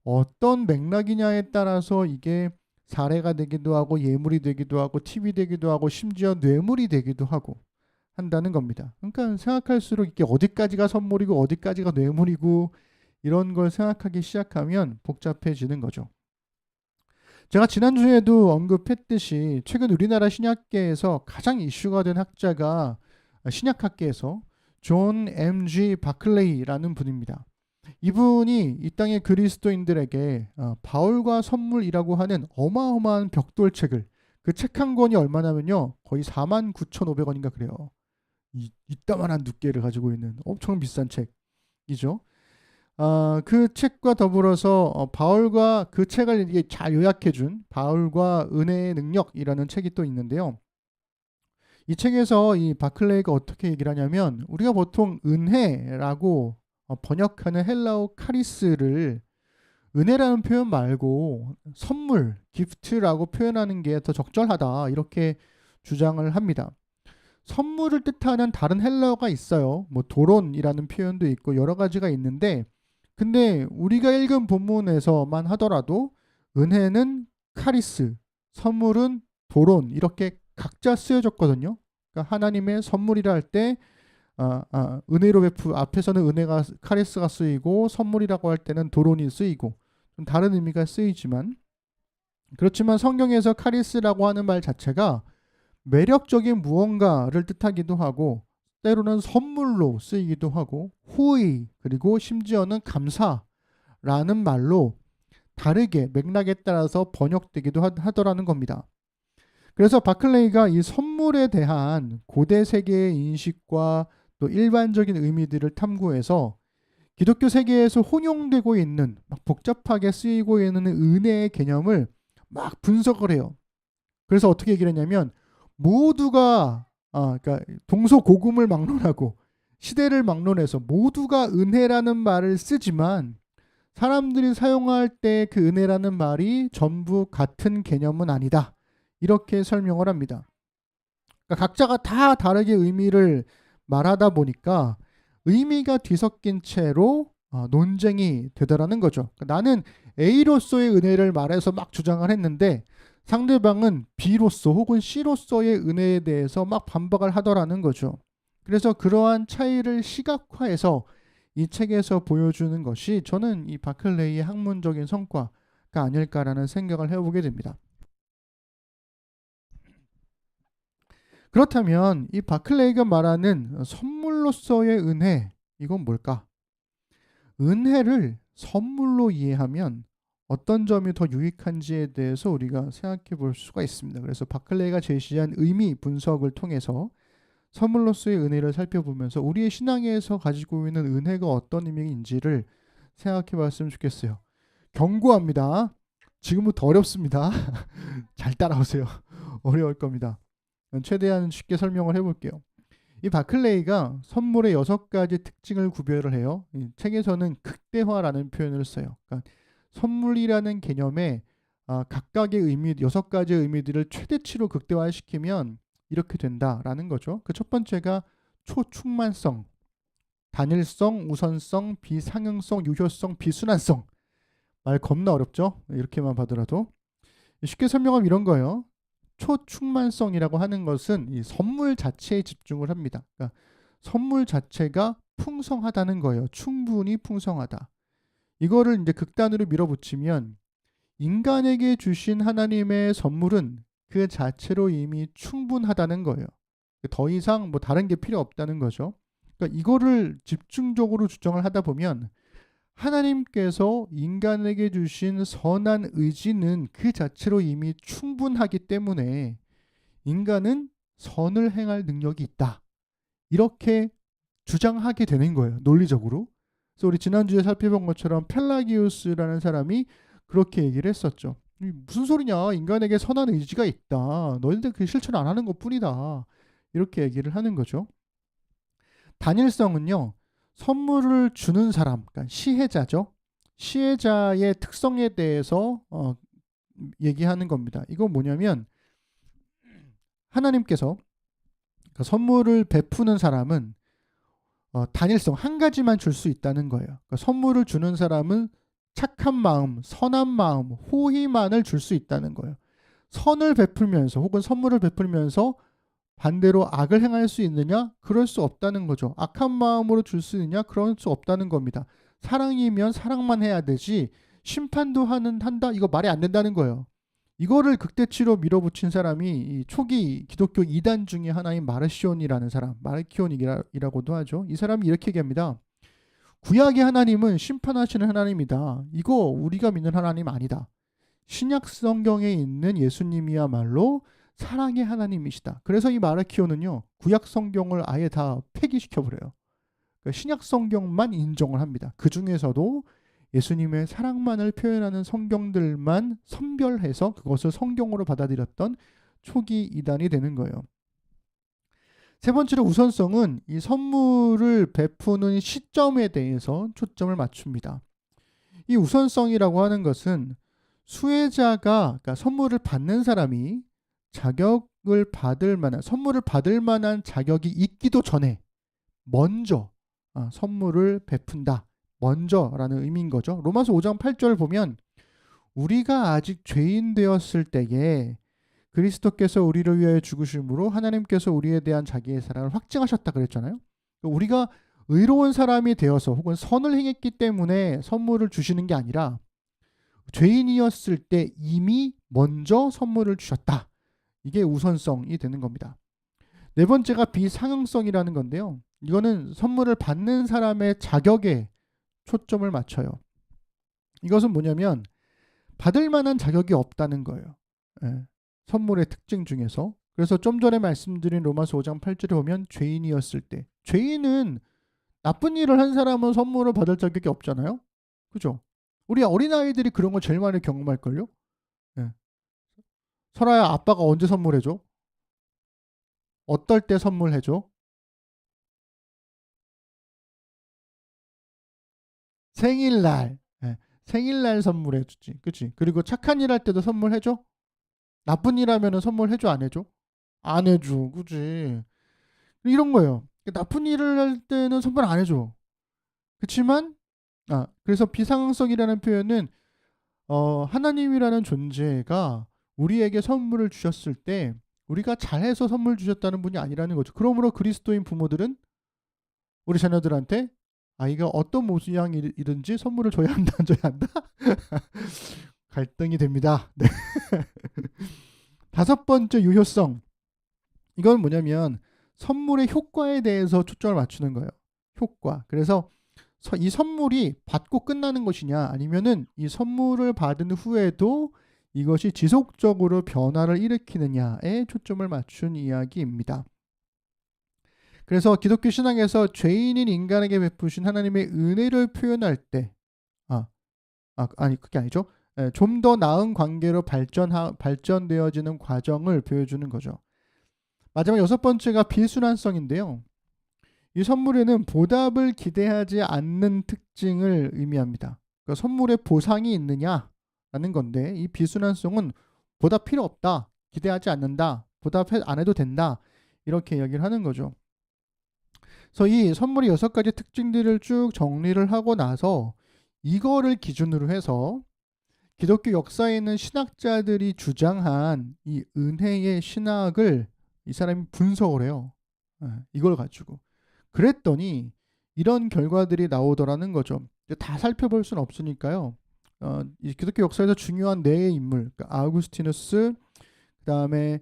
어떤 맥락이냐에 따라서 이게 사례가 되기도 하고 예물이 되기도 하고 팁이 되기도 하고 심지어 뇌물이 되기도 하고 한다는 겁니다. 그러니까 생각할수록 이게 어디까지가 선물이고 어디까지가 뇌물이고 이런 걸 생각하기 시작하면 복잡해지는 거죠. 제가 지난주에도 언급했듯이 최근 우리나라 신약계에서 가장 이슈가 된 학자가 신약학계에서 존 M.G. 바클레이라는 분입니다. 이분이 이 땅의 그리스도인들에게 바울과 선물이라고 하는 어마어마한 벽돌책을, 그 책 한 권이 얼마냐면요, 거의 49,500원인가 그래요. 이따만한 두께를 가지고 있는 엄청 비싼 책이죠. 그 책과 더불어서 바울과 그 책을 이게 잘 요약해준 바울과 은혜의 능력이라는 책이 또 있는데요. 이 책에서 이 바클레이가 어떻게 얘기를 하냐면 우리가 보통 은혜라고 번역하는 헬라어 카리스를 은혜라는 표현 말고 선물, 기프트라고 표현하는 게 더 적절하다 이렇게 주장을 합니다. 선물을 뜻하는 다른 헬라어가 있어요. 뭐 도론이라는 표현도 있고 여러 가지가 있는데 근데 우리가 읽은 본문에서만 하더라도 은혜는 카리스, 선물은 도론 이렇게 각자 쓰여졌거든요. 그러니까 하나님의 선물이라 할 때 은혜로 앞에서는 은혜가 카리스가 쓰이고 선물이라고 할 때는 도론이 쓰이고 좀 다른 의미가 쓰이지만 그렇지만 성경에서 카리스라고 하는 말 자체가 매력적인 무언가를 뜻하기도 하고 때로는 선물로 쓰이기도 하고 호의 그리고 심지어는 감사라는 말로 다르게 맥락에 따라서 번역되기도 하더라는 겁니다. 그래서 바클레이가 이 선물에 대한 고대 세계의 인식과 또 일반적인 의미들을 탐구해서 기독교 세계에서 혼용되고 있는 막 복잡하게 쓰이고 있는 은혜의 개념을 막 분석을 해요. 그래서 어떻게 얘기를 했냐면 모두가 그러니까 동서고금을 막론하고 시대를 막론해서 모두가 은혜라는 말을 쓰지만 사람들이 사용할 때 그 은혜라는 말이 전부 같은 개념은 아니다. 이렇게 설명을 합니다. 그러니까 각자가 다 다르게 의미를 말하다 보니까 의미가 뒤섞인 채로 논쟁이 되더라는 거죠. 그러니까 나는 A로서의 은혜를 말해서 막 주장을 했는데 상대방은 B로서 혹은 C로서의 은혜에 대해서 막 반박을 하더라는 거죠. 그래서 그러한 차이를 시각화해서 이 책에서 보여주는 것이 저는 이 바클레이의 학문적인 성과가 아닐까라는 생각을 해보게 됩니다. 그렇다면 이 바클레이가 말하는 선물로서의 은혜, 이건 뭘까? 은혜를 선물로 이해하면 어떤 점이 더 유익한지에 대해서 우리가 생각해 볼 수가 있습니다. 그래서 바클레이가 제시한 의미 분석을 통해서 선물로서의 은혜를 살펴보면서 우리의 신앙에서 가지고 있는 은혜가 어떤 의미인지를 생각해 봤으면 좋겠어요. 경고합니다. 지금부터 어렵습니다. 잘 따라오세요. 어려울 겁니다. 최대한 쉽게 설명을 해볼게요. 이 바클레이가 선물의 6가지 특징을 구별을 해요. 이 책에서는 극대화라는 표현을 써요. 그러니까 선물이라는 개념에 각각의 의미, 6가지의 의미들을 최대치로 극대화시키면 이렇게 된다라는 거죠. 그 첫 번째가 초충만성, 단일성, 우선성, 비상응성, 유효성, 비순환성. 말 겁나 어렵죠? 이렇게만 봐더라도. 쉽게 설명하면 이런 거예요. 초충만성이라고 하는 것은 이 선물 자체에 집중을 합니다. 그러니까 선물 자체가 풍성하다는 거예요. 충분히 풍성하다. 이거를 이제 극단으로 밀어붙이면 인간에게 주신 하나님의 선물은 그 자체로 이미 충분하다는 거예요. 더 이상 뭐 다른 게 필요 없다는 거죠. 그러니까 이거를 집중적으로 주장을 하다 보면 하나님께서 인간에게 주신 선한 의지는 그 자체로 이미 충분하기 때문에 인간은 선을 행할 능력이 있다. 이렇게 주장하게 되는 거예요. 논리적으로. 그래서 우리 지난주에 살펴본 것처럼 펠라기우스라는 사람이 그렇게 얘기를 했었죠. 무슨 소리냐. 인간에게 선한 의지가 있다. 너희들 그 실천 안 하는 것뿐이다. 이렇게 얘기를 하는 거죠. 단일성은요. 선물을 주는 사람, 그러니까 시혜자죠. 시혜자의 특성에 대해서 얘기하는 겁니다. 이건 뭐냐면 하나님께서 그러니까 선물을 베푸는 사람은 단일성 한 가지만 줄 수 있다는 거예요. 그러니까 선물을 주는 사람은 착한 마음, 선한 마음, 호의만을 줄 수 있다는 거예요. 선을 베풀면서 혹은 선물을 베풀면서 반대로 악을 행할 수 있느냐? 그럴 수 없다는 거죠. 악한 마음으로 줄 수 있느냐? 그럴 수 없다는 겁니다. 사랑이면 사랑만 해야 되지 심판도 한다? 이거 말이 안 된다는 거예요. 이거를 극대치로 밀어붙인 사람이 이 초기 기독교 2단 중에 하나인 마르시온이라는 사람, 마르키온이라고도 하죠. 이 사람이 이렇게 얘기합니다. 구약의 하나님은 심판하시는 하나님이다. 이거 우리가 믿는 하나님 아니다. 신약 성경에 있는 예수님이야말로 사랑의 하나님이시다. 그래서 이 마르키오는요. 구약 성경을 아예 다 폐기시켜버려요. 그러니까 신약 성경만 인정을 합니다. 그 중에서도 예수님의 사랑만을 표현하는 성경들만 선별해서 그것을 성경으로 받아들였던 초기 이단이 되는 거예요. 세 번째로 우선성은 이 선물을 베푸는 시점에 대해서 초점을 맞춥니다. 이 우선성이라고 하는 것은 수혜자가 그러니까 선물을 받는 사람이 자격을 받을 만한 선물을 받을 만한 자격이 있기도 전에 먼저 선물을 베푼다. 먼저라는 의미인 거죠. 로마서 5장 8절 보면 우리가 아직 죄인 되었을 때에 그리스도께서 우리를 위하여 죽으심으로 하나님께서 우리에 대한 자기의 사랑을 확증하셨다 그랬잖아요. 우리가 의로운 사람이 되어서 혹은 선을 행했기 때문에 선물을 주시는 게 아니라 죄인이었을 때 이미 먼저 선물을 주셨다. 이게 우선성이 되는 겁니다. 네 번째가 비상응성이라는 건데요. 이거는 선물을 받는 사람의 자격에 초점을 맞춰요. 이것은 뭐냐면 받을 만한 자격이 없다는 거예요. 예, 선물의 특징 중에서. 그래서 좀 전에 말씀드린 로마서 5장 8절에 보면 죄인이었을 때 죄인은 나쁜 일을 한 사람은 선물을 받을 자격이 없잖아요. 그죠? 우리 어린아이들이 그런 거 제일 많이 경험할걸요? 예. 설아야 아빠가 언제 선물해줘? 어떨 때 선물해줘? 생일날. 예. 생일날 선물해주지. 그치? 그리고 착한 일 할 때도 선물해줘? 나쁜 일 하면은 선물해줘 안 해줘? 안 해줘. 그치? 이런 거예요. 나쁜 일을 할 때는 선물 안 해줘. 그치만 그래서 비상응성이라는 표현은 하나님이라는 존재가 우리에게 선물을 주셨을 때 우리가 잘해서 선물 주셨다는 분이 아니라는 거죠. 그러므로 그리스도인 부모들은 우리 자녀들한테 아이가 어떤 모양이든지 선물을 줘야 한다, 안 줘야 한다? 갈등이 됩니다. 네. 다섯 번째 유효성. 이건 뭐냐면 선물의 효과에 대해서 초점을 맞추는 거예요. 효과. 그래서 이 선물이 받고 끝나는 것이냐 아니면은 이 선물을 받은 후에도 이것이 지속적으로 변화를 일으키느냐에 초점을 맞춘 이야기입니다. 그래서 기독교 신앙에서 죄인인 인간에게 베푸신 하나님의 은혜를 표현할 때 아니 그게 아니죠. 좀 더 나은 관계로 발전되어지는 과정을 보여주는 거죠. 마지막 여섯 번째가 비순환성인데요. 이 선물에는 보답을 기대하지 않는 특징을 의미합니다. 그러니까 선물에 보상이 있느냐라는 건데 이 비순환성은 보답 필요 없다. 기대하지 않는다. 보답 안 해도 된다. 이렇게 이야기를 하는 거죠. 그래서 이 선물의 6가지 특징들을 쭉 정리를 하고 나서 이거를 기준으로 해서 기독교 역사에 있는 신학자들이 주장한 이 은혜의 신학을 이 사람이 분석을 해요. 이걸 가지고. 그랬더니 이런 결과들이 나오더라는 거죠. 다 살펴볼 수는 없으니까요. 이 기독교 역사에서 중요한 네 인물, 그러니까 아우구스티누스, 그다음에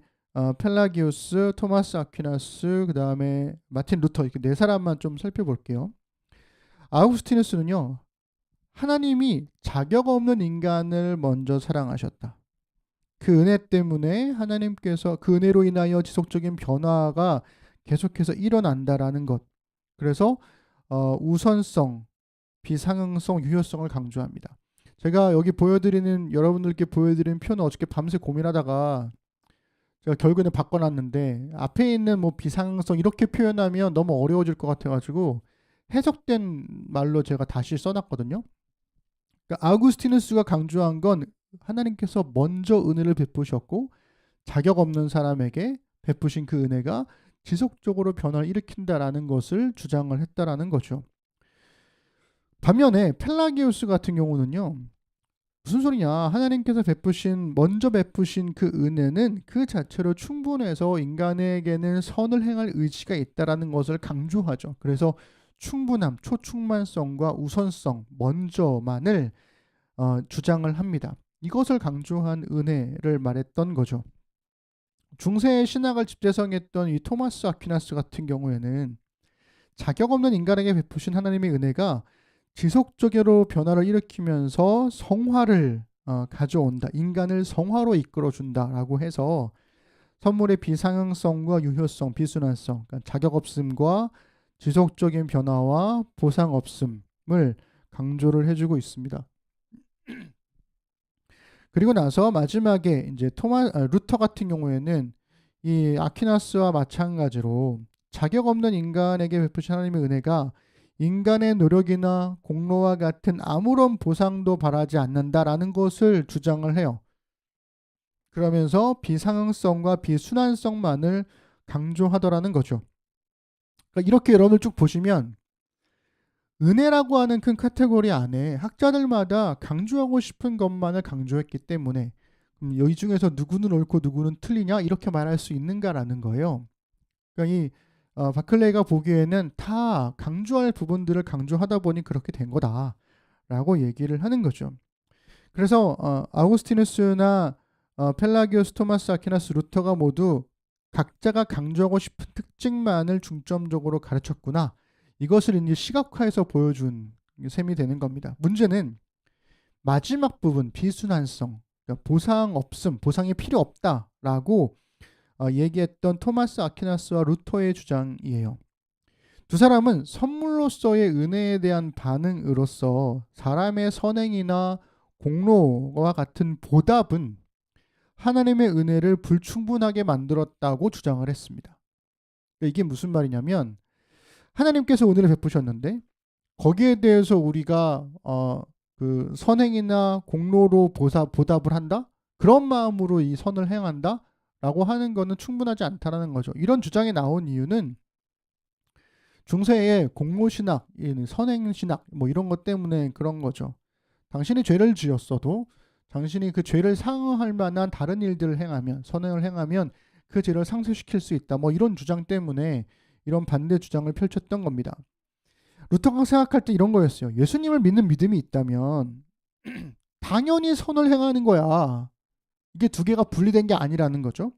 펠라기우스, 토마스 아퀴나스, 그다음에 마틴 루터, 이렇게 네 사람만 좀 살펴볼게요. 아우구스티누스는요, 하나님이 자격 없는 인간을 먼저 사랑하셨다. 그 은혜 때문에 하나님께서 그 은혜로 인하여 지속적인 변화가 계속해서 일어난다라는 것. 그래서 우선성, 비상응성, 유효성을 강조합니다. 제가 여기 여러분들께 보여드리는 표는 어저께 밤새 고민하다가 제가 결국에는 바꿔놨는데, 앞에 있는 뭐 비상응성 이렇게 표현하면 너무 어려워질 것 같아가지고 해석된 말로 제가 다시 써놨거든요. 그러니까 아우구스티누스가 강조한 건 하나님께서 먼저 은혜를 베푸셨고 자격 없는 사람에게 베푸신 그 은혜가 지속적으로 변화를 일으킨다라는 것을 주장을 했다라는 거죠. 반면에 펠라기우스 같은 경우는요, 무슨 소리냐, 하나님께서 먼저 베푸신 그 은혜는 그 자체로 충분해서 인간에게는 선을 행할 의지가 있다라는 것을 강조하죠. 그래서 충분함, 초충만성과 우선성, 먼저만을 주장을 합니다. 이것을 강조한 은혜를 말했던 거죠. 중세의 신학을 집대성했던 이 토마스 아퀴나스 같은 경우에는 자격 없는 인간에게 베푸신 하나님의 은혜가 지속적으로 변화를 일으키면서 성화를 가져온다. 인간을 성화로 이끌어준다라고 해서 선물의 비상응성과 유효성, 비순환성, 그러니까 자격 없음과 지속적인 변화와 보상 없음을 강조를 해주고 있습니다. 그리고 나서 마지막에 이제 루터 같은 경우에는 이 아퀴나스와 마찬가지로 자격 없는 인간에게 베푸신 하나님의 은혜가 인간의 노력이나 공로와 같은 아무런 보상도 바라지 않는다라는 것을 주장을 해요. 그러면서 비상응성과 비순환성만을 강조하더라는 거죠. 그러니까 이렇게 여러분들 쭉 보시면 은혜라고 하는 큰 카테고리 안에 학자들마다 강조하고 싶은 것만을 강조했기 때문에 이 중에서 누구는 옳고 누구는 틀리냐 이렇게 말할 수 있는가라는 거예요. 그러니까 이 바클레이가 보기에는 다 강조할 부분들을 강조하다 보니 그렇게 된 거다라고 얘기를 하는 거죠. 그래서 아우구스티누스나 펠라기우스, 토마스 아퀴나스, 루터가 모두 각자가 강조하고 싶은 특징만을 중점적으로 가르쳤구나. 이것을 이제 시각화해서 보여준 셈이 되는 겁니다. 문제는 마지막 부분, 비순환성, 그러니까 보상 없음, 보상이 필요 없다라고 얘기했던 토마스 아퀴나스와 루터의 주장이에요. 두 사람은 선물로서의 은혜에 대한 반응으로서 사람의 선행이나 공로와 같은 보답은 하나님의 은혜를 불충분하게 만들었다고 주장을 했습니다. 그러니까 이게 무슨 말이냐면 하나님께서 은혜를 베푸셨는데 거기에 대해서 우리가 그 선행이나 공로로 보답을 한다? 그런 마음으로 이 선을 행한다? 라고 하는 거는 충분하지 않다라는 거죠. 이런 주장이 나온 이유는 중세의 공로신학, 선행신학 뭐 이런 것 때문에 그런 거죠. 당신이 죄를 지었어도 당신이 그 죄를 상응할 만한 다른 일들을 행하면, 선행을 행하면 그 죄를 상쇄시킬 수 있다. 뭐 이런 주장 때문에 이런 반대 주장을 펼쳤던 겁니다. 루터가 생각할 때 이런 거였어요. 예수님을 믿는 믿음이 있다면 당연히 선을 행하는 거야. 이게 두 개가 분리된 게 아니라는 거죠.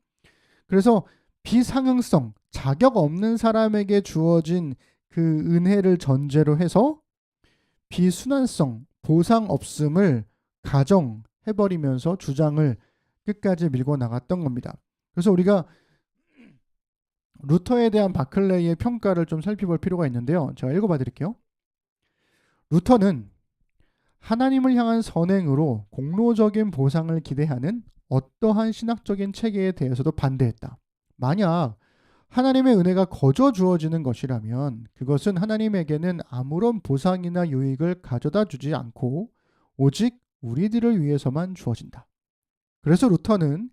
그래서 비상응성, 자격 없는 사람에게 주어진 그 은혜를 전제로 해서 비순환성, 보상 없음을 가정해버리면서 주장을 끝까지 밀고 나갔던 겁니다. 그래서 우리가 루터에 대한 바클레이의 평가를 좀 살펴볼 필요가 있는데요. 제가 읽어봐 드릴게요. 루터는 하나님을 향한 선행으로 공로적인 보상을 기대하는 어떠한 신학적인 체계에 대해서도 반대했다. 만약 하나님의 은혜가 거저 주어지는 것이라면 그것은 하나님에게는 아무런 보상이나 유익을 가져다 주지 않고 오직 우리들을 위해서만 주어진다. 그래서 루터는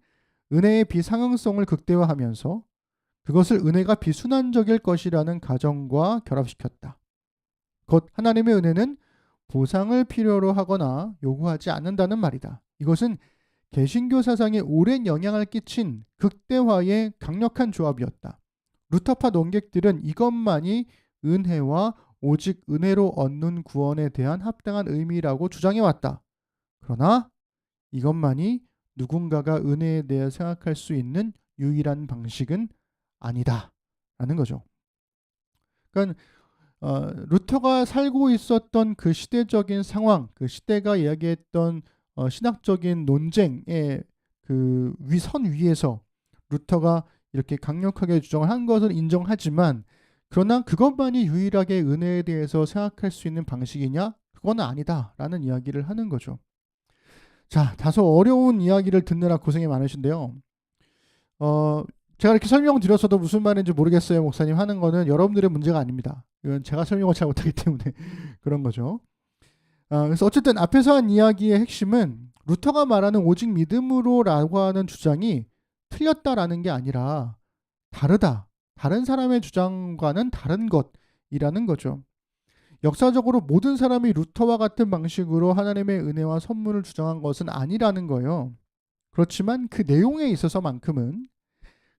은혜의 비상응성을 극대화하면서 그것을 은혜가 비순환적일 것이라는 가정과 결합시켰다. 곧 하나님의 은혜는 보상을 필요로 하거나 요구하지 않는다는 말이다. 이것은 개신교 사상에 오랜 영향을 끼친 극대화의 강력한 조합이었다. 루터파 논객들은 이것만이 은혜와 오직 은혜로 얻는 구원에 대한 합당한 의미라고 주장해왔다. 그러나 이것만이 누군가가 은혜에 대해 생각할 수 있는 유일한 방식은 아니다 라는 거죠. 그러니까 루터가 살고 있었던 그 시대적인 상황, 그 시대가 이야기했던 신학적인 논쟁의 그 선 위에서 루터가 이렇게 강력하게 주장을 한 것은 인정하지만, 그러나 그것만이 유일하게 은혜에 대해서 생각할 수 있는 방식이냐? 그건 아니다라는 이야기를 하는 거죠. 자, 다소 어려운 이야기를 듣느라 고생이 많으신데요. 제가 이렇게 설명드렸어도 무슨 말인지 모르겠어요, 목사님 하는 거는 여러분들의 문제가 아닙니다. 이건 제가 설명을 잘 못하기 때문에 그런 거죠. 그래서 어쨌든 앞에서 한 이야기의 핵심은 루터가 말하는 오직 믿음으로라고 하는 주장이 틀렸다라는 게 아니라 다르다. 다른 사람의 주장과는 다른 것이라는 거죠. 역사적으로 모든 사람이 루터와 같은 방식으로 하나님의 은혜와 선물을 주장한 것은 아니라는 거예요. 그렇지만 그 내용에 있어서만큼은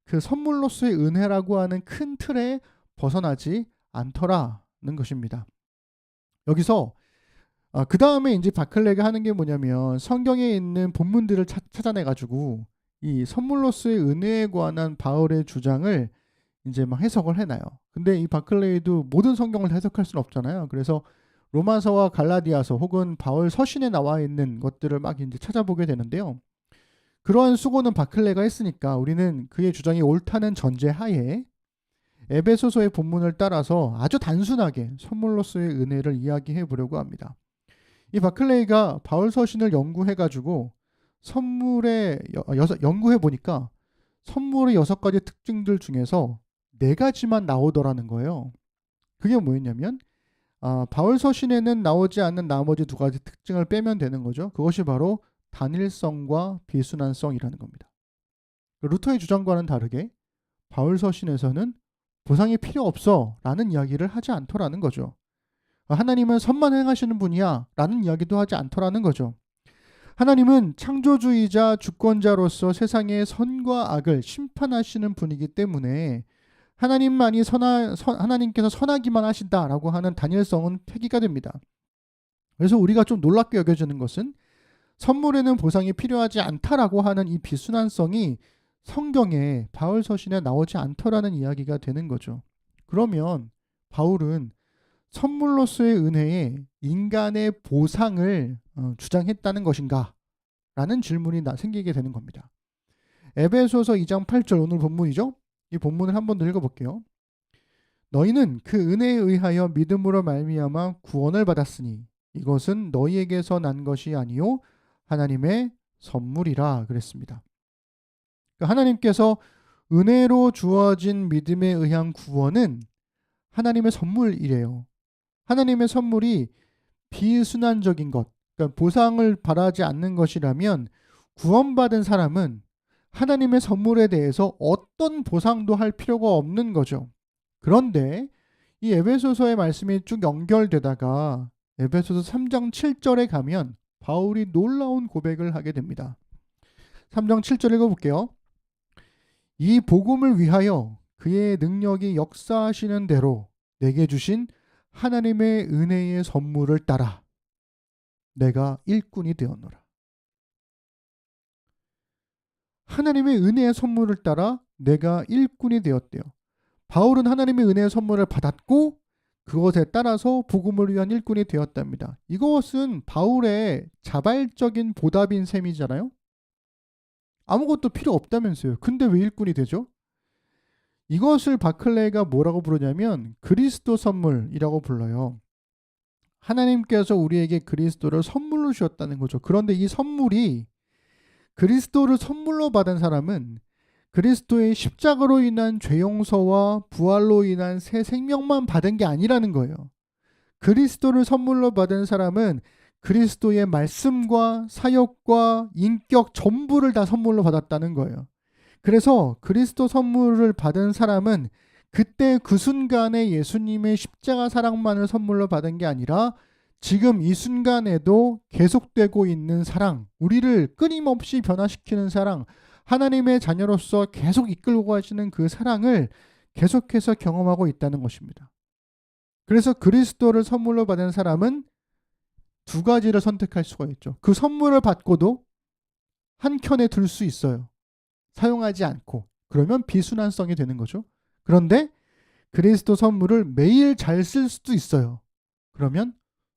그 선물로서의 은혜라고 하는 큰 틀에 벗어나지 않더라는 것입니다. 여기서 그 다음에 이제 바클레가 하는 게 뭐냐면 성경에 있는 본문들을 찾아내가지고 이 선물로서의 은혜에 관한 바울의 주장을 이제 막 해석을 해놔요. 근데 이 바클레이도 모든 성경을 해석할 수는 없잖아요. 그래서 로마서와 갈라디아서 혹은 바울 서신에 나와 있는 것들을 막 이제 찾아보게 되는데요. 그러한 수고는 바클레가 했으니까 우리는 그의 주장이 옳다는 전제하에 에베소서의 본문을 따라서 아주 단순하게 선물로서의 은혜를 이야기해 보려고 합니다. 이 바클레이가 바울 서신을 연구해가지고 연구해 보니까 선물의 6가지 특징들 중에서 4가지만 나오더라는 거예요. 그게 뭐였냐면 바울 서신에는 나오지 않는 나머지 2가지 특징을 빼면 되는 거죠. 그것이 바로 단일성과 비순환성이라는 겁니다. 루터의 주장과는 다르게 바울 서신에서는 보상이 필요 없어 라는 이야기를 하지 않더라는 거죠. 하나님은 선만 행하시는 분이야 라는 이야기도 하지 않더라는 거죠. 하나님은 창조주의자 주권자로서 세상의 선과 악을 심판하시는 분이기 때문에 하나님께서 선하기만 하신다라고 하는 단일성은 폐기가 됩니다. 그래서 우리가 좀 놀랍게 여겨지는 것은 선물에는 보상이 필요하지 않다라고 하는 이 비순환성이 성경에 바울 서신에 나오지 않더라는 이야기가 되는 거죠. 그러면 바울은 선물로서의 은혜에 인간의 보상을 주장했다는 것인가? 라는 질문이 생기게 되는 겁니다. 에베소서 2장 8절 오늘 본문이죠. 이 본문을 한번 더 읽어볼게요. 너희는 그 은혜에 의하여 믿음으로 말미암아 구원을 받았으니 이것은 너희에게서 난 것이 아니요 하나님의 선물이라 그랬습니다. 그러니까 하나님께서 은혜로 주어진 믿음에 의한 구원은 하나님의 선물이래요. 하나님의 선물이 비순환적인 것, 그러니까 보상을 바라지 않는 것이라면 구원받은 사람은 하나님의 선물에 대해서 어떤 보상도 할 필요가 없는 거죠. 그런데 이 에베소서의 말씀이 쭉 연결되다가 에베소서 3장 7절에 가면 바울이 놀라운 고백을 하게 됩니다. 3장 7절 읽어볼게요. 이 복음을 위하여 그의 능력이 역사하시는 대로 내게 주신 하나님의 은혜의 선물을 따라 내가 일꾼이 되었노라. 하나님의 은혜의 선물을 따라 내가 일꾼이 되었대요. 바울은 하나님의 은혜의 선물을 받았고 그것에 따라서 복음을 위한 일꾼이 되었답니다. 이것은 바울의 자발적인 보답인 셈이잖아요. 아무것도 필요 없다면서요. 근데 왜 일꾼이 되죠? 이것을 바클레가 뭐라고 부르냐면 그리스도 선물이라고 불러요. 하나님께서 우리에게 그리스도를 선물로 주셨다는 거죠. 그런데 이 선물이 그리스도를 선물로 받은 사람은 그리스도의 십자가로 인한 죄 용서와 부활로 인한 새 생명만 받은 게 아니라는 거예요. 그리스도를 선물로 받은 사람은 그리스도의 말씀과 사역과 인격 전부를 다 선물로 받았다는 거예요. 그래서 그리스도 선물을 받은 사람은 그때 그 순간에 예수님의 십자가 사랑만을 선물로 받은 게 아니라 지금 이 순간에도 계속되고 있는 사랑, 우리를 끊임없이 변화시키는 사랑, 하나님의 자녀로서 계속 이끌고 가시는 그 사랑을 계속해서 경험하고 있다는 것입니다. 그래서 그리스도를 선물로 받은 사람은 두 가지를 선택할 수가 있죠. 그 선물을 받고도 한켠에 둘 수 있어요. 사용하지 않고. 그러면 비순환성이 되는 거죠. 그런데 그리스도 선물을 매일 잘 쓸 수도 있어요. 그러면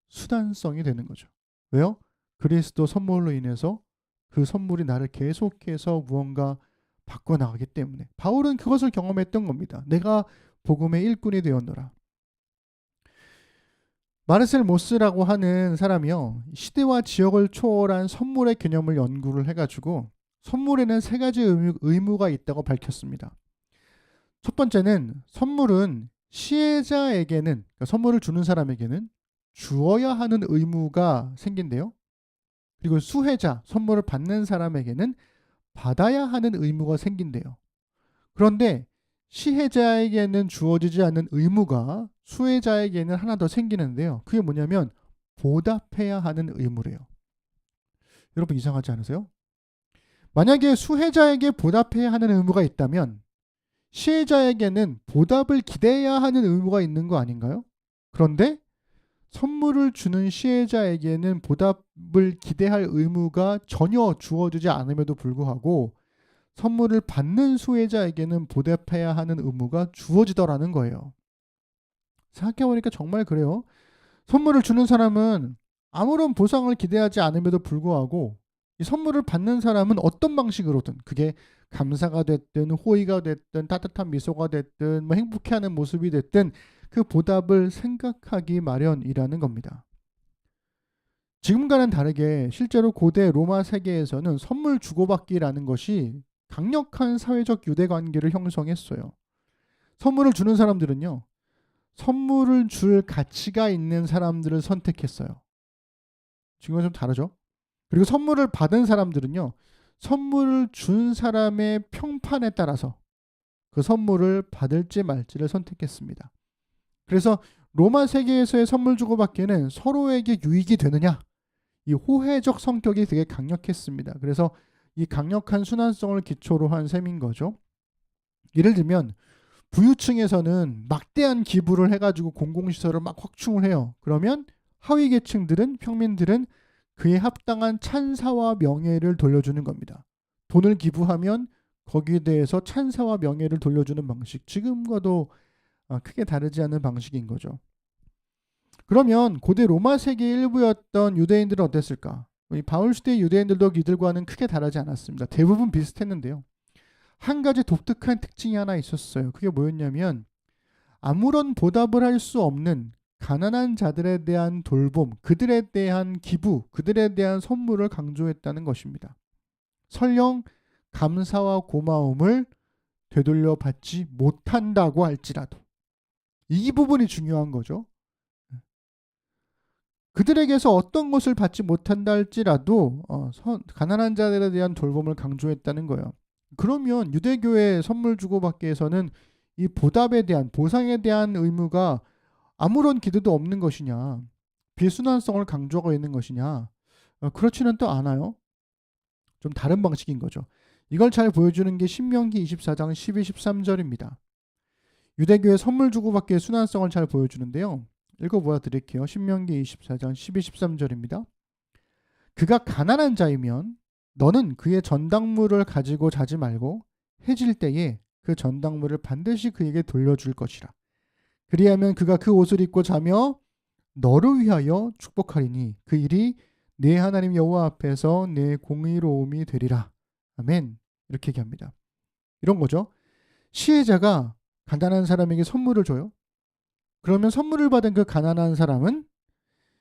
순환성이 되는 거죠. 왜요? 그리스도 선물로 인해서 그 선물이 나를 계속해서 무언가 바꿔나가기 때문에. 바울은 그것을 경험했던 겁니다. 내가 복음의 일꾼이 되었노라. 마르셀 모스라고 하는 사람이요, 시대와 지역을 초월한 선물의 개념을 연구를 해가지고 선물에는 세 가지 의무가 있다고 밝혔습니다. 첫 번째는 선물은 시혜자에게는, 그러니까 선물을 주는 사람에게는 주어야 하는 의무가 생긴대요. 그리고 수혜자, 선물을 받는 사람에게는 받아야 하는 의무가 생긴대요. 그런데 시혜자에게는 주어지지 않는 의무가 수혜자에게는 하나 더 생기는데요. 그게 뭐냐면 보답해야 하는 의무래요. 여러분 이상하지 않으세요? 만약에 수혜자에게 보답해야 하는 의무가 있다면 시혜자에게는 보답을 기대해야 하는 의무가 있는 거 아닌가요? 그런데 선물을 주는 시혜자에게는 보답을 기대할 의무가 전혀 주어지지 않음에도 불구하고 선물을 받는 수혜자에게는 보답해야 하는 의무가 주어지더라는 거예요. 생각해보니까 정말 그래요. 선물을 주는 사람은 아무런 보상을 기대하지 않음에도 불구하고 이 선물을 받는 사람은 어떤 방식으로든, 그게 감사가 됐든 호의가 됐든 따뜻한 미소가 됐든 뭐 행복해하는 모습이 됐든 그 보답을 생각하기 마련이라는 겁니다. 지금과는 다르게 실제로 고대 로마 세계에서는 선물 주고받기라는 것이 강력한 사회적 유대관계를 형성했어요. 선물을 주는 사람들은요, 선물을 줄 가치가 있는 사람들을 선택했어요. 지금은 좀 다르죠? 그리고 선물을 받은 사람들은요, 선물을 준 사람의 평판에 따라서 그 선물을 받을지 말지를 선택했습니다. 그래서 로마 세계에서의 선물 주고받기는 서로에게 유익이 되느냐, 이 호혜적 성격이 되게 강력했습니다. 그래서 이 강력한 순환성을 기초로 한 셈인 거죠. 예를 들면 부유층에서는 막대한 기부를 해가지고 공공시설을 막 확충을 해요. 그러면 하위 계층들은, 평민들은 그에 합당한 찬사와 명예를 돌려주는 겁니다. 돈을 기부하면 거기에 대해서 찬사와 명예를 돌려주는 방식, 지금과도 크게 다르지 않은 방식인 거죠. 그러면 고대 로마 세계의 일부였던 유대인들은 어땠을까? 이 바울 시대의 유대인들도 이들과는 크게 다르지 않았습니다. 대부분 비슷했는데요. 한 가지 독특한 특징이 하나 있었어요. 그게 뭐였냐면 아무런 보답을 할 수 없는 가난한 자들에 대한 돌봄, 그들에 대한 기부, 그들에 대한 선물을 강조했다는 것입니다. 설령 감사와 고마움을 되돌려 받지 못한다고 할지라도 이 부분이 중요한 거죠. 그들에게서 어떤 것을 받지 못한다 할지라도 가난한 자들에 대한 돌봄을 강조했다는 거예요. 그러면 유대교의 선물 주고받기에서는 이 보답에 대한, 보상에 대한 의무가 아무런 기대도 없는 것이냐, 비순환성을 강조하고 있는 것이냐, 그렇지는 또 않아요. 좀 다른 방식인 거죠. 이걸 잘 보여주는 게 신명기 24장 12, 13절입니다. 유대교의 선물 주고받기의 순환성을 잘 보여주는데요. 읽어보아 드릴게요. 신명기 24장 12, 13절입니다. 그가 가난한 자이면 너는 그의 전당물을 가지고 자지 말고 해질 때에 그 전당물을 반드시 그에게 돌려줄 것이라. 그리하면 그가 그 옷을 입고 자며 너를 위하여 축복하리니 그 일이 내 하나님 여호와 앞에서 내 공의로움이 되리라. 아멘. 이렇게 얘기합니다. 이런 거죠. 시혜자가 가난한 사람에게 선물을 줘요. 그러면 선물을 받은 그 가난한 사람은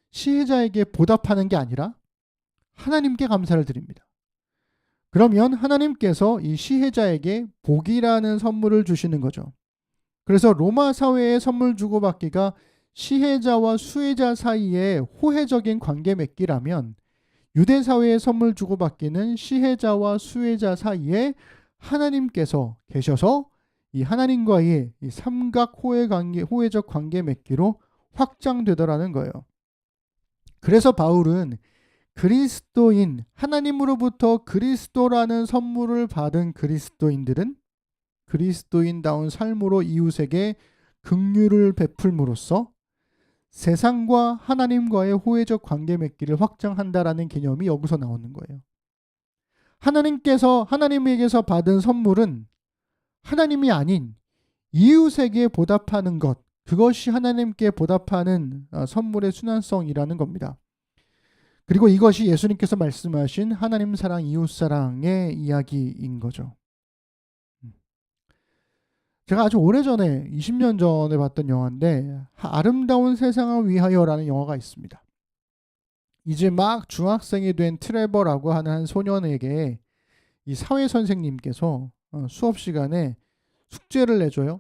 시혜자에게 보답하는 게 아니라 하나님께 감사를 드립니다. 그러면 하나님께서 이 시혜자에게 복이라는 선물을 주시는 거죠. 그래서 로마 사회의 선물 주고받기가 시혜자와 수혜자 사이의 호혜적인 관계 맺기라면 유대 사회의 선물 주고받기는 시혜자와 수혜자 사이에 하나님께서 계셔서 이 하나님과의 이 삼각 호혜적 관계 맺기로 확장되더라는 거예요. 그래서 바울은 그리스도인, 하나님으로부터 그리스도라는 선물을 받은 그리스도인들은 그리스도인다운 삶으로 이웃에게 긍휼을 베풀므로써 세상과 하나님과의 호혜적 관계 맺기를 확장한다라는 개념이 여기서 나오는 거예요. 하나님에게서 받은 선물은 하나님이 아닌 이웃에게 보답하는 것, 그것이 하나님께 보답하는 선물의 순환성이라는 겁니다. 그리고 이것이 예수님께서 말씀하신 하나님 사랑, 이웃 사랑의 이야기인 거죠. 제가 아주 오래전에 20년 전에 봤던 영화인데 아름다운 세상을 위하여라는 영화가 있습니다. 이제 막 중학생이 된 트레버라고 하는 한 소년에게 이 사회 선생님께서 수업 시간에 숙제를 내줘요.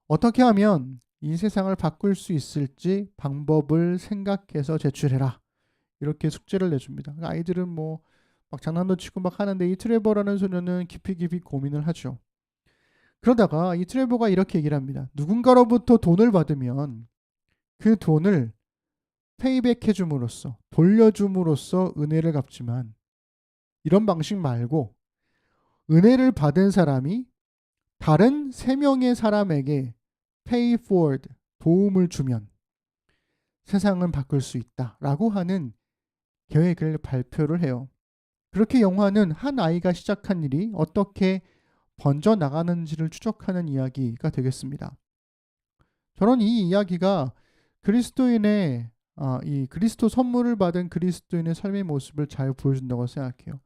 어떻게 하면 이 세상을 바꿀 수 있을지 방법을 생각해서 제출해라. 이렇게 숙제를 내줍니다. 아이들은 뭐 막 장난도 치고 막 하는데 이 트레버라는 소년은 깊이 고민을 하죠. 그러다가 이 트레버가 이렇게 얘기를 합니다. 누군가로부터 돈을 받으면 그 돈을 페이백 해줌으로써, 돌려줌으로써 은혜를 갚지만 이런 방식 말고 은혜를 받은 사람이 다른 3명의 사람에게 pay forward, 도움을 주면 세상은 바꿀 수 있다라고 하는 계획을 발표를 해요. 그렇게 영화는 한 아이가 시작한 일이 어떻게 번져 나가는지를 추적하는 이야기가 되겠습니다. 저는 이 이야기가 그리스도인의 이 그리스도 선물을 받은 그리스도인의 삶의 모습을 잘 보여준다고 생각해요.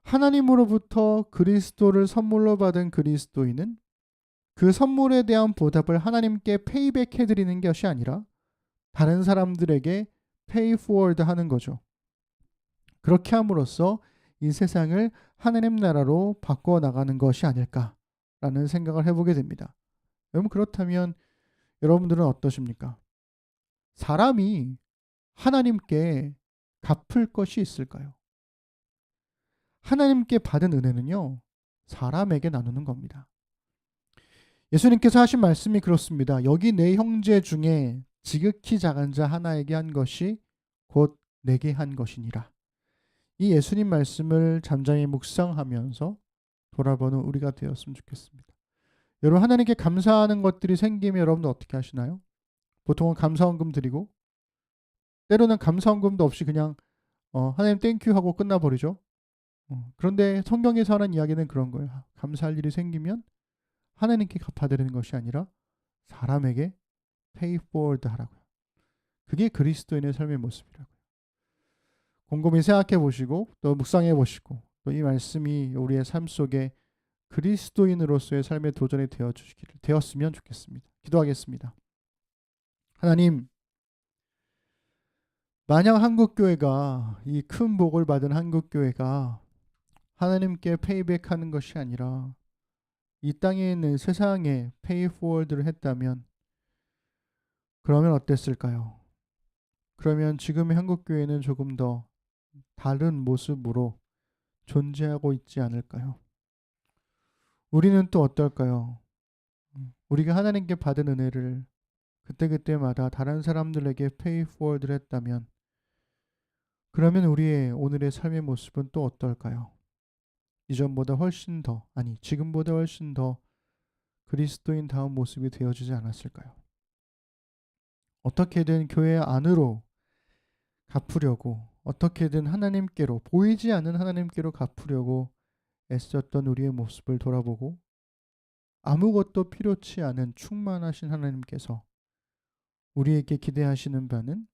하나님으로부터 그리스도를 선물로 받은 그리스도인은 그 선물에 대한 보답을 하나님께 페이백 해드리는 것이 아니라 다른 사람들에게 페이 포워드 하는 거죠. 그렇게 함으로써 이 세상을 하나님 나라로 바꿔 나가는 것이 아닐까라는 생각을 해보게 됩니다. 여러분, 그렇다면 여러분들은 어떠십니까? 사람이 하나님께 갚을 것이 있을까요? 하나님께 받은 은혜는요, 사람에게 나누는 겁니다. 예수님께서 하신 말씀이 그렇습니다. 여기 내 형제 중에 지극히 작은 자 하나에게 한 것이 곧 내게 한 것이니라. 이 예수님 말씀을 잠잠히 묵상하면서 돌아보는 우리가 되었으면 좋겠습니다. 여러분, 하나님께 감사하는 것들이 생기면 여러분도 어떻게 하시나요? 보통은 감사원금 드리고, 때로는 감사원금도 없이 그냥 하나님 땡큐 하고 끝나버리죠. 그런데 성경에서 하는 이야기는 그런 거예요. 감사할 일이 생기면 하나님께 갚아드리는 것이 아니라 사람에게 pay forward 하라고요. 그게 그리스도인의 삶의 모습이라고요. 곰곰이 생각해 보시고 또 묵상해 보시고 또 이 말씀이 우리의 삶 속에 그리스도인으로서의 삶의 도전이 되었으면 좋겠습니다. 기도하겠습니다. 하나님, 만약 한국교회가 이 큰 복을 받은 한국교회가 하나님께 페이백하는 것이 아니라 이 땅에 있는 세상에 페이포워드를 했다면 그러면 어땠을까요? 그러면 지금의 한국교회는 조금 더 다른 모습으로 존재하고 있지 않을까요? 우리는 또 어떨까요? 우리가 하나님께 받은 은혜를 그때그때마다 다른 사람들에게 페이포워드를 했다면 그러면 우리의 오늘의 삶의 모습은 또 어떨까요? 이전보다 훨씬 더, 아니 지금보다 훨씬 더 그리스도인 다운 모습이 되어지지 않았을까요? 어떻게든 교회 안으로 갚으려고, 어떻게든 하나님께로, 보이지 않는 하나님께로 갚으려고 애썼던 우리의 모습을 돌아보고 아무것도 필요치 않은 충만하신 하나님께서 우리에게 기대하시는 바는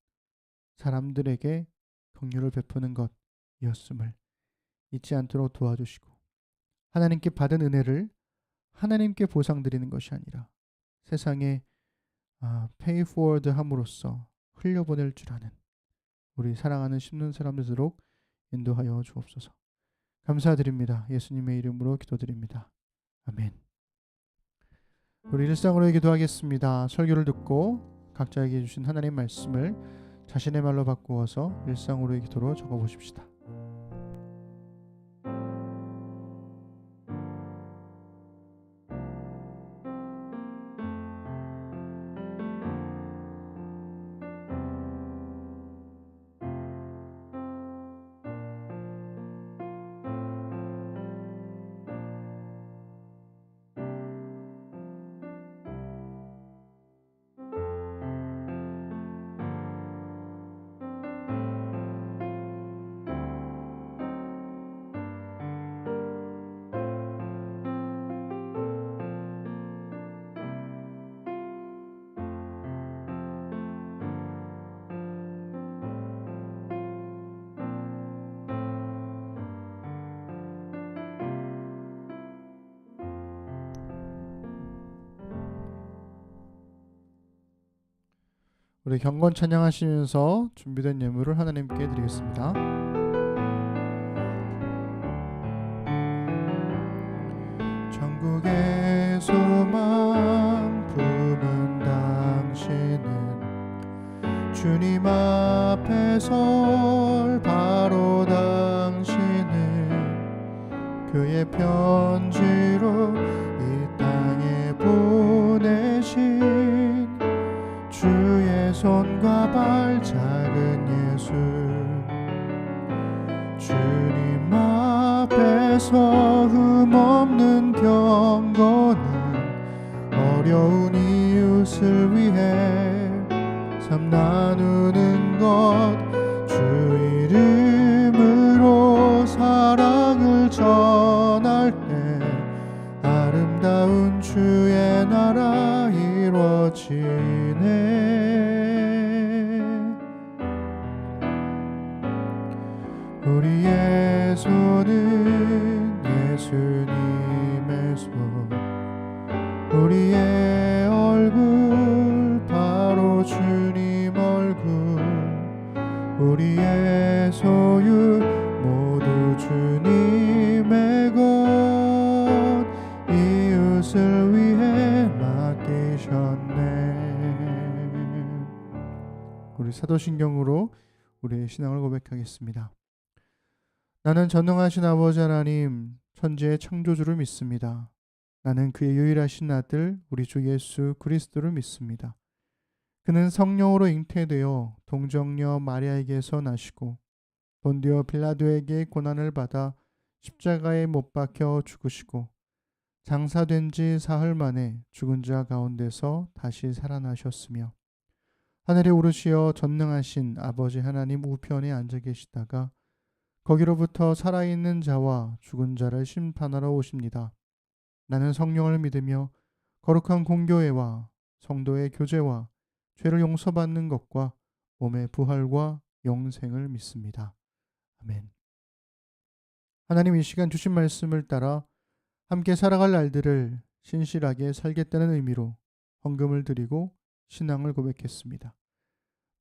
사람들에게 긍휼을 베푸는 것이었음을 잊지 않도록 도와주시고, 하나님께 받은 은혜를 하나님께 보상드리는 것이 아니라 세상에 페이 포워드 함으로써 흘려보낼 줄 아는 우리 사랑하는 심는 사람들 되도록 인도하여 주옵소서. 감사드립니다. 예수님의 이름으로 기도드립니다. 아멘. 우리 일상으로 기도하겠습니다. 설교를 듣고 각자에게 주신 하나님의 말씀을 자신의 말로 바꾸어서 일상으로의 기도로 적어보십시다. 우리 경건 찬양하시면서 준비된 예물을 하나님께 드리겠습니다. 천국의 소망 품은 당신은 주님 앞에 설 바로 당신은 그의 편지로 이 땅에 보내신 주의 손과 발 작은 예수 주님 앞에서 흠없는 경건은 어려운 이웃을 위해 삶 나누는 것 주 이름으로 사랑을 전할 때 아름다운 주의 나라 이루어지네. 우리의 손은 예수님의 손 우리의 얼굴 바로 주님 얼굴 우리의 소유 모두 주님의 것 이웃을 위해 맡기셨네. 우리 사도신경으로 우리의 신앙을 고백하겠습니다. 나는 전능하신 아버지 하나님 천지의 창조주를 믿습니다. 나는 그의 유일하신 아들 우리 주 예수 그리스도를 믿습니다. 그는 성령으로 잉태되어 동정녀 마리아에게서 나시고 본디오 빌라도에게 고난을 받아 십자가에 못 박혀 죽으시고 장사된 지 사흘 만에 죽은 자 가운데서 다시 살아나셨으며 하늘에 오르시어 전능하신 아버지 하나님 우편에 앉아 계시다가 거기로부터 살아있는 자와 죽은 자를 심판하러 오십니다. 나는 성령을 믿으며 거룩한 공교회와 성도의 교제와 죄를 용서받는 것과 몸의 부활과 영생을 믿습니다. 아멘. 하나님 이 시간 주신 말씀을 따라 함께 살아갈 날들을 신실하게 살겠다는 의미로 헌금을 드리고 신앙을 고백했습니다.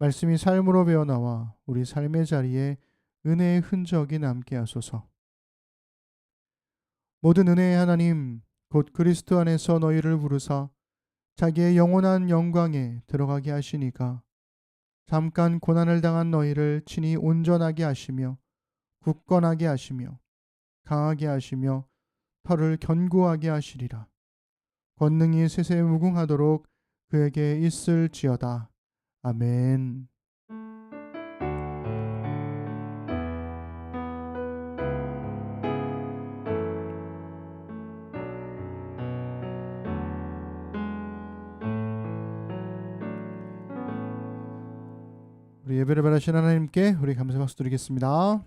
말씀이 삶으로 배어나와 우리 삶의 자리에 은혜의 흔적이 남게 하소서. 모든 은혜의 하나님 곧 그리스도 안에서 너희를 부르사 자기의 영원한 영광에 들어가게 하시니가 잠깐 고난을 당한 너희를 친히 온전하게 하시며 굳건하게 하시며 강하게 하시며 털을 견고하게 하시리라. 권능이 세세무궁하도록 그에게 있을지어다. 아멘. 우리 예배를 바라신 하나님께 우리 감사 박수 드리겠습니다.